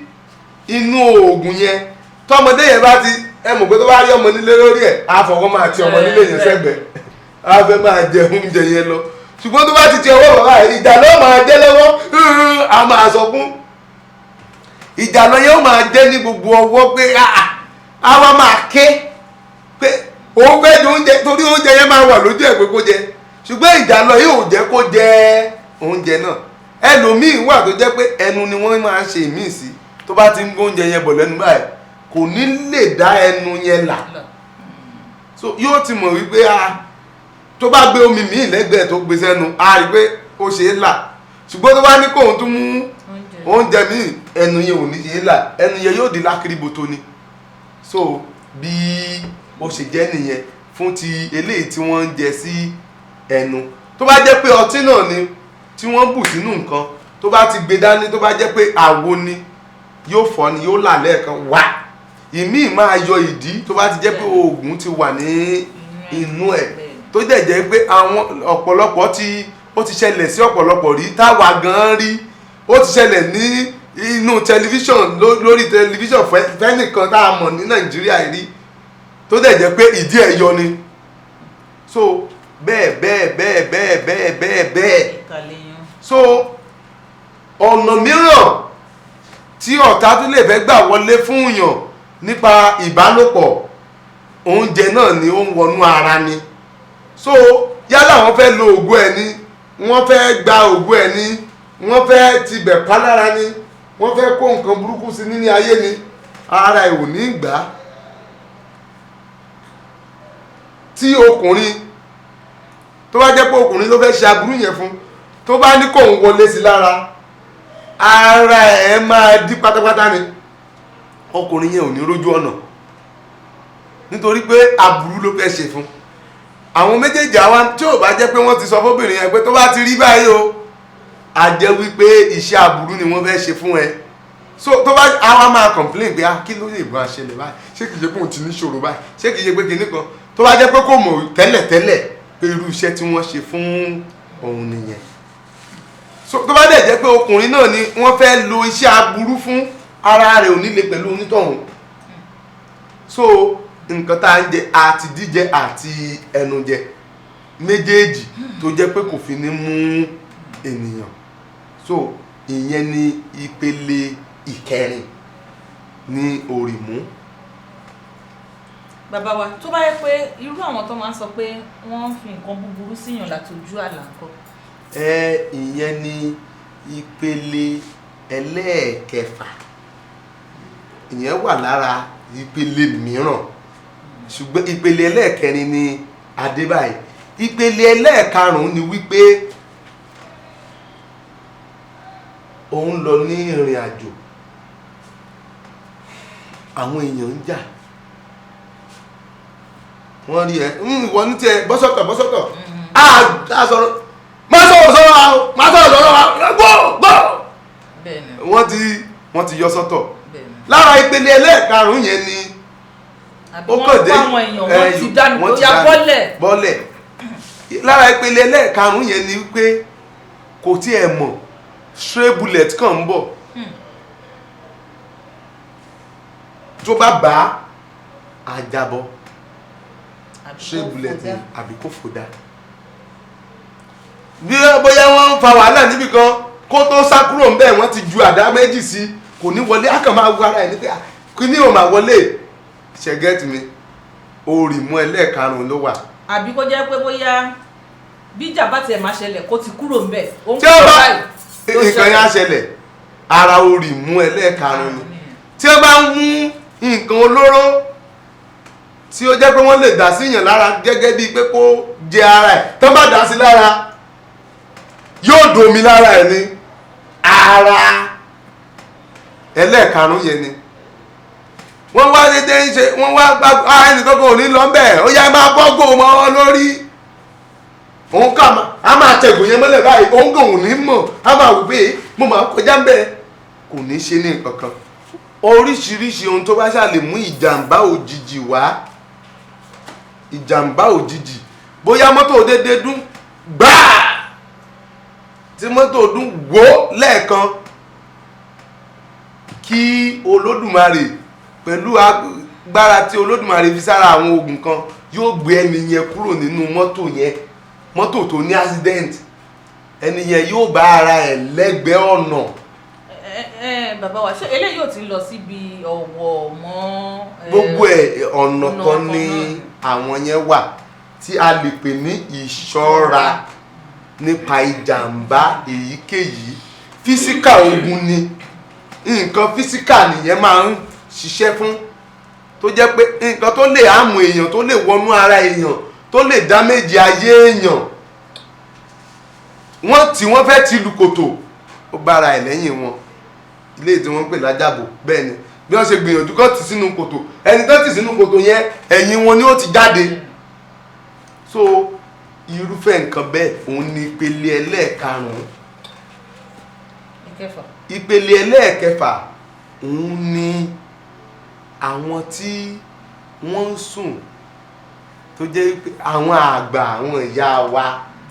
inú oògùn yẹn tọmọdé yẹn bá ti mọ̀ pé tó bá rí ọmọ nílé lórí ẹ̀ á fọwọ́ máa ti ọmọ nílé yẹn sẹ́gbẹ̀ẹ́ á fẹ́ máa jẹ oúnjẹ yẹn lọ. Ṣùgbọ́n tó bá ti ọwọ́ bàbá rẹ̀ ìjà ló máa jẹ́ lọ́wọ́ á máa sọ fún ìjà lọ yẹn ó máa jẹ́ ní gbogbo ọwọ́ pé á wá máa ké pé òun fẹ́ jẹ oúnjẹ torí oúnjẹ yẹn máa wà lójú ẹ̀ pé kó jẹ ṣùgbọ́n ìjàlọ yóò jẹ́ kó jẹ oúnjẹ náà ẹlòmíì wà tó jẹ́ pé ẹnu ni wọ́n máa ń ṣe ìmíì sí tó bá ti ń gbé oúnjẹ yẹn bọ̀ lẹ́nu báyìí kò ní lè dá ẹnu yẹn là so yóò ti mọ̀ wípé tó bá gbé omi míì lẹ́gbẹ̀ẹ́ tó gbé sẹ́nu á rí pé ó ṣe é là ṣùgbọ́n tó bá ní kóun tún mú oúnjẹ míì ẹnu yẹn ò ní ṣe é là ẹnu yẹn yóò di lákìrìbòtò ni so bí ó ṣe jẹ́ nìyẹn fún ti eléyìí tí wọ́n ń jẹ sí ẹnu tó bá jẹ́ pé ọtí náà ni tí wọ́n bù sínú nǹkan tó bá ti gbé dání tó bá jẹ́ pé àwo ni yóò fọ́ ni yóò là lẹ́ẹ̀kan wá ìmíì máa yọ ìdí tó bá ti jẹ́ pé oògùn ti wà ní inú ẹ̀ tó dẹ̀ jẹ́ pé àwọn ọ̀pọ̀lọpọ̀ ó ti ṣẹlẹ̀ sí ọ̀pọ̀lọpọ̀ rí táwa gan rí ó ti ṣẹlẹ̀ ní inú tẹlifíṣàn lórí tẹlifíṣàn fẹ́nìkan tá a mọ̀ ní Nàìjíríà rí tó dẹ̀ jẹ́ pé ìdí ẹ̀ yọ ni so bẹ́ẹ̀ bẹ́ẹ̀ bẹ́ẹ̀ bẹ́ẹ̀ bẹ́ẹ̀ bẹ́ẹ̀ bẹ́ẹ̀ so ọ̀nà mìíràn tí ọ̀tá tó lè fẹ́ gbà wọlé fún yàn nípa ìbálòpọ̀ oúnjẹ náà ni ó ń wọnú ara ni so yálà wọ́n fẹ́ lo ògùn ẹ̀ ni wọ́n fẹ́ gba ògùn ẹ̀ ni wọ́n fẹ́ tibẹ̀ pálára ni wọ́n fẹ́ kó nǹkan burúkú sí nínú ayé ni ara ẹ̀ ò ní gbà á tí ọkùnrin tó bá jẹ́ pé ọkùnrin ló fẹ́ ṣe aburú yẹn fún tó bá ní kóun wọlé sí lára ara ẹ̀ máa dí pátápátá ni ọkùnrin yẹn ò ní rójú ọ̀nà nítorí pé aburú ló fẹ́ ṣe fún àwọn méjèèjì àwa tí ò bá jẹ́ pé wọ́n ti sọ fóbìnrin yẹn pé tó bá ti rí báyìí o a jẹ́ wípé iṣẹ́ aburú ni wọ́n fẹ́ ṣe fún ẹ so tó bá àwa máa complain pé kí ló lè bá a ṣẹlẹ̀ báyìí ṣé kìí ṣe pé òun ti ní ṣòro báyìí ṣé kìí ṣe pé kinní kan tó bá jẹ́ pé kò mọ̀ tẹ́lẹ̀tẹ́lẹ̀ pé irú iṣẹ́ tí wọ́n ṣe fún òun nìyẹn so tó bá dẹ̀ jẹ́ pé ọkùnrin náà ni wọ́n fẹ́ lo iṣẹ́ aburú fún ara rẹ̀ ò ní le pẹ̀lú onítọ̀hún so nǹkan tá à ń jẹ àti jíjẹ àti ẹnu jẹ méjèèjì tó jẹ́ pé kò fi ní mú ènìyàn so ìyẹn ni ìpele ìkẹrin ní òrìmú. bàbá wa tó bá yẹ pé irú àwọn tó máa ń sọ pé wọ́n ń fi nǹkan búburú síyàn látọjú àlá ńkọ́. ìyẹn ni ìpele ẹlẹ́ẹ̀kẹfà ìyẹn wà lára ìpele mìíràn ṣùgbọ́n ìpele ẹlẹ́ẹ̀kẹrin ni adébáyé ìpele ẹlẹ́ẹ̀karùn-ún ni wípé òun lọ ní ìrìn àjò àwọn èèyàn ń jà wọ́n rí ẹ ìwọ ní tiẹ̀ bọ́sọ̀tọ̀ á sọ̀rọ̀ má sọ̀rọ̀ gbọ́ wọ́n ti yọ sọ́tọ̀ lára ìpele ẹlẹ́ẹ̀karùn-ún yẹn ni ó kàn dé wọ́n ti dánù tó ya bọ́lẹ̀ lára ìpele ẹlẹ́ẹ̀karùn-ún yẹn ni wípé kò tiẹ̀ mọ̀ stray bullet kàn ń bọ̀ tó bá bá a jábọ́ stray bullet àbí kò fò dá bí bóyá wọ́n ń fa wàhálà níbì kan kó tó sá kúrò ń bẹ̀ wọ́n ti ju àdá méjì sí kò ní wọlé á kàn máa wú ara ẹ̀ ní pé kí ni ò máa wọlé ṣe get me òrìmú ẹlẹ́ẹ̀karùn-ún ló wà. àbí kó jẹ́ pé bóyá bíjà bá tiẹ̀ máa ṣẹlẹ̀ kó ti kúrò ń bẹ̀ ó ń tí ó bá nǹkan yẹn á ṣẹlẹ̀ ara òrìmú ẹlẹ́ẹ̀karùn-ún ni tí ó bá ń mú nǹkan olóró tí ó jẹ́ pé wọ́n lè dà sí yàn lára gẹ́gẹ́ bíi pé kó jẹ ara ẹ̀ tó bá dà sí lára yóò domi lára ẹ̀ ní ara ẹlẹ́ẹ̀karùn-ún yẹn ni wọ́n wá dédé ń ṣe wọ́n wá gbá ẹnìkan kò ní lọ bẹ́ẹ̀ ó yá máa bọ́gò mọ́ ọ lórí òun kà á máa tẹ̀gùn yẹn mọ́lẹ̀ báyìí òun kò ní mọ̀ á máa wù pé mo máa kọjá ń bẹ́ẹ̀ kò ní ṣe ní nǹkan kan oríṣiríṣi ohun tó bá ṣáà lè mú ìjàmbá òjijì wá ìjàmbá òjijì bóyá mọ́tò dédé dún gbáà tí mọ́tò dún wó lẹ́ẹ̀kan kí olódùmarè pẹ̀lú agbára tí olódùmarè fi sára àwọn oògùn kan yóò gbé ẹni yẹn kúrò nínú mọ́tò tó ní accident ẹni yẹn yóò bá ara ẹ̀ lẹ́gbẹ̀ẹ́ ọ̀nà. bàbá wa ṣé eléyìí ò ti lọ síbi ọ̀wọ̀ mọ́. gbogbo ẹ̀ ọ̀nà kan ní àwọn yẹn wà tí a lè pè ní ìṣọ́ra nípa ìjàmbá èyíkéyìí. Físíkà ogun ni nǹkan físíkà nìyẹn máa ń ṣiṣẹ́ fún, tó jẹ́ pé nǹkan tó lè hàmù èèyàn, tó lè wọnú ara èèyàn, tó lè dáméjì ayé èèyàn. Wọ́n fẹ́ ti lu kòtò, ó bára ẹ̀ lẹ́yìn wọn. Ilé tí wọ́n ń pè lájàbò, bẹ́ẹ̀ ni bí wọ́n ṣe gbìyànjú kó tì sínú kòtò, ẹni tó tì sínú kòtò yẹn ẹ̀yìn wọn ni ó ti jáde. So irúfẹ́ nǹkan bẹ́ẹ̀ òun ni ìpele ẹlẹ́ẹ̀karùn-ún. Ìpele ẹlẹ́ẹ̀kẹfà òun ni àwọn tí wọ́n ń sùn tó jẹ́ àwọn àgbà, àwọn ìyá wa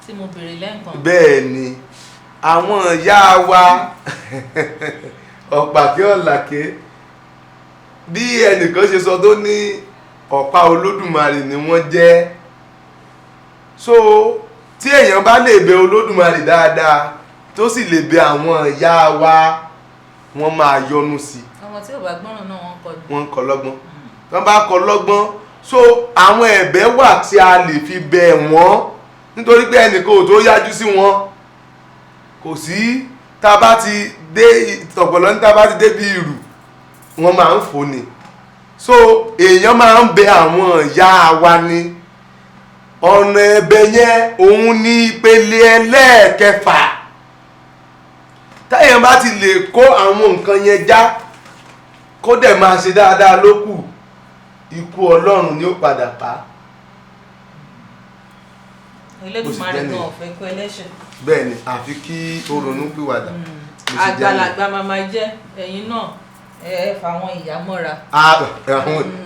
tí mo bèrè lẹ́ǹkan. bẹ́ẹ̀ ni àwọn ìyá wa ọ̀pàkẹ́ ọ̀làkẹ́ bí ẹnìkan ṣe sọ tó ní ọ̀pá Olódùmarè ni wọ́n jẹ́. So tí èèyàn bá lè bẹ Olódùmarè dáadáa tó sì lè bẹ àwọn ìyá wa, wọ́n máa yọ́nú sí i. Àwọn tí ò bá gbọ́ràn náà wọ́n ń kọ́ lọ́gbọ́n. Wọ́n bá kọ́ lọ́gbọ́n. So àwọn ẹ̀bẹ̀ wà tí a lè fi bẹ̀ wọ́n, nítorí pé ẹnìkan ò tó yájú sí wọn. Kò sí tá a bá ti dé ọ̀pọ̀lọ́ ní tá a bá ti dé bí ìrù, wọ́n máa ń fò ní. So èèyàn máa ń bẹ àwọn ìyá wa ni. Ọ̀nà ẹ̀bẹ̀ yẹn òun ní ìpele ẹlẹ́ẹ̀kẹfà. Táyàn bá ti lè kó àwọn nǹkan yẹn já, kó dẹ̀ máa ṣe dáadáa lókù, ikú Ọlọ́run ni ó padà pa. Elédùmarè gan ọ̀fẹ́ kó ẹlẹ́ṣẹ̀. Bẹ́ẹ̀ ni àfi kí ó ronú pìwàdà. Àgbàlagbà màmá jẹ́ ẹ̀yin náà ẹ fà àwọn ìyá mọ́ra.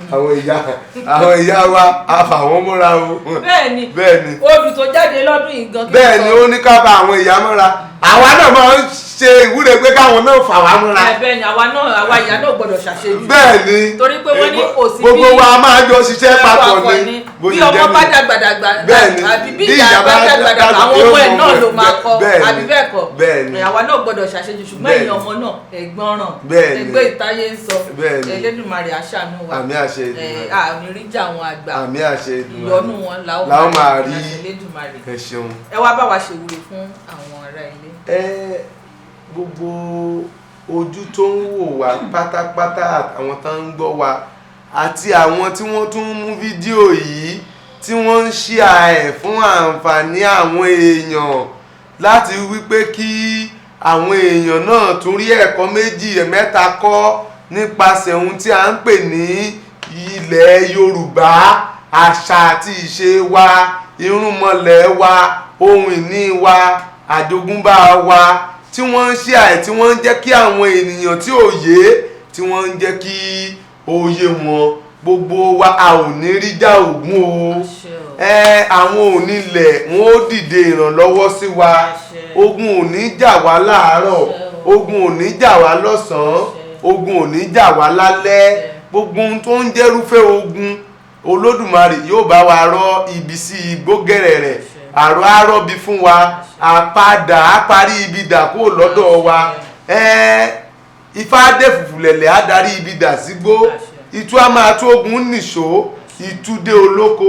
Àwọn ìyá wa a fà wọ́n mọ́ra o. Bẹ́ẹ̀ni odù tó jáde lọ́dún yìí gan. Bẹ́ẹ̀ni ó ní ká fà àwọn ìyá mọ́ra. Àwa náà máa ń ṣe ìwúre pé káwọn náà fà wá mọ́ra. Bẹ́ẹ̀ni àwa ìyá náà gbọ́dọ̀ ṣàṣeyọrí. Bẹ́ẹ̀ni torí pé wọ́n ní kò sí bí gbogbo wa máa jọ ṣiṣẹ́ papọ̀ ni. Bí ọmọ bá dàgbàdàgbà àbí bí ìyá bá dàgbàdàgbà àwọn ọmọ ẹ̀ náà ló máa kọ́ àbí bẹ́ẹ̀ kọ́. Àwa náà gbọ́dọ̀ ṣàṣeyọrí ṣùgbọ́n ẹ̀yin ọmọ náà ẹ̀gbọ́nràn ẹgbẹ́ ìtayé ń sọ. Elédùmarè àṣàánú wa. Àmì àṣẹ Èdùmàrè. Àmì ríjà àwọn àgbà. Àmì àṣẹ Èdùmàrè. Ìyọ́nú wọn làwọn máa rí. Elédùmarè. Ẹ ṣeun. Ẹ wá bá wa ṣe ìwúre fún àwọn ará ilé. Gbogbo ojú tó ń wò wá pátápátá, àwọn tó ń gbọ́ wa àti àwọn tí wọ́n tún mú fídíò yìí tí wọ́n ń share ẹ̀ fún àǹfààní àwọn èèyàn láti wípé kí àwọn èèyàn náà tún rí ẹ̀kọ́ méjì mẹ́ta kọ́ nípasẹ̀ ohun tí a ń pè ní ilẹ̀ Yorùbá, àṣà àti ìṣe wa, irúnmọlẹ̀ wa, ohun ìní wa, àjogúnbá wa, tí wọ́n ń share, tí wọ́n ń jẹ́ kí àwọn ènìyàn tí ò yé, tí wọ́n ń jẹ́ kí ó yé wọn. Gbogbo wa a ò ní rí já ògún o. Àwọn onílẹ̀ wọn ó dìde ìrànlọ́wọ́ sí wa. Ogun ò ní jà wá láàárọ̀, ogun ò ní jà wá lọ́sàn-án, ogun ò ní jà wá lálẹ́. Gbogbo ohun tó ń jẹ́rúfẹ́ ogun, Olódùmarè yóò bá wa rọ ibi sí igbó gẹ̀rẹ̀rẹ̀, àrọ̀ àrọ̀bí fún wa, àpadà àparí ibi dà kúrò lọ́dọ̀ wa. Ifá dé fùfùlẹ̀lẹ̀ á darí ibi dà sígbó. Ìtú a máa tó ogun nìṣó, ìtúdé olóko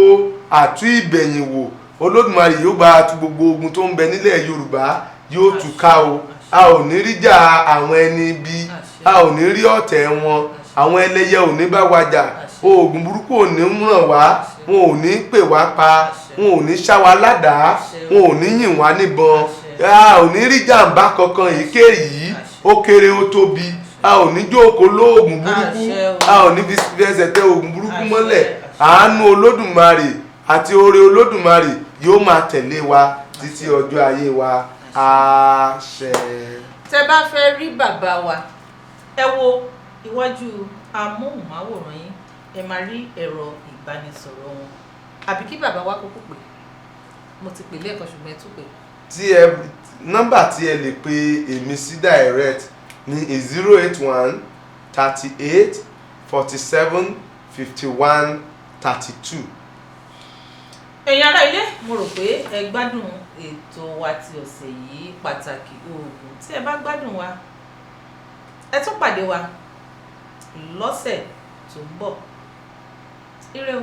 àtú ìbẹ̀yìn wò. Olódùmarè yóò bá tú gbogbo ogun tó ń bẹ nílẹ̀ Yorùbá yóò tú ká o. A ò ní rí jà àwọn ẹni bí, a ò ní rí ọ̀tẹ̀ wọn, àwọn ẹlẹ́yẹ ò ní bá wa jà, oògùn burúkú ò ní ràn wá, wọn ò ní pè wá pa, wọn ò ní ṣá wa ládàá, wọn ò ní yìn wá níbọn, a ò ní rí jàǹbá kankan èyíkéyìí, ó kéré ó tóbi. A ò ní jókòó lóògùn burúkú, a ò ní fi ẹsẹ̀ tẹ oògùn burúkú mọ́lẹ̀. Àánú Olódùmarè àti oore Olódùmarè yóò máa tẹ̀lé wa títí ọjọ́ ayé wa. Àṣẹ. Tẹ́ bá fẹ́ rí bàbá wa, ẹ wo iwájú amóhùnmáwòrán yín, ẹ máa rí ẹ̀rọ ìbánisọ̀rọ̀ wọn. Àbí kí bàbá wa kúkú pè. Mo ti pè lẹ́ẹ̀kan ṣùgbọ́n ẹ tún pè. Nọ́mbà tí ẹ lè pe èmi sí direct ní 081 38 47 51 32. Ẹ̀yin ará ilé, mo rò pé ẹ gbádùn ètò wa ti ọ̀sẹ̀ yìí pàtàkì oògùn. Tí ẹ bá gbádùn wa, ẹ tún pàdé wa lọ́sẹ̀ tó ń bọ̀. Ire o.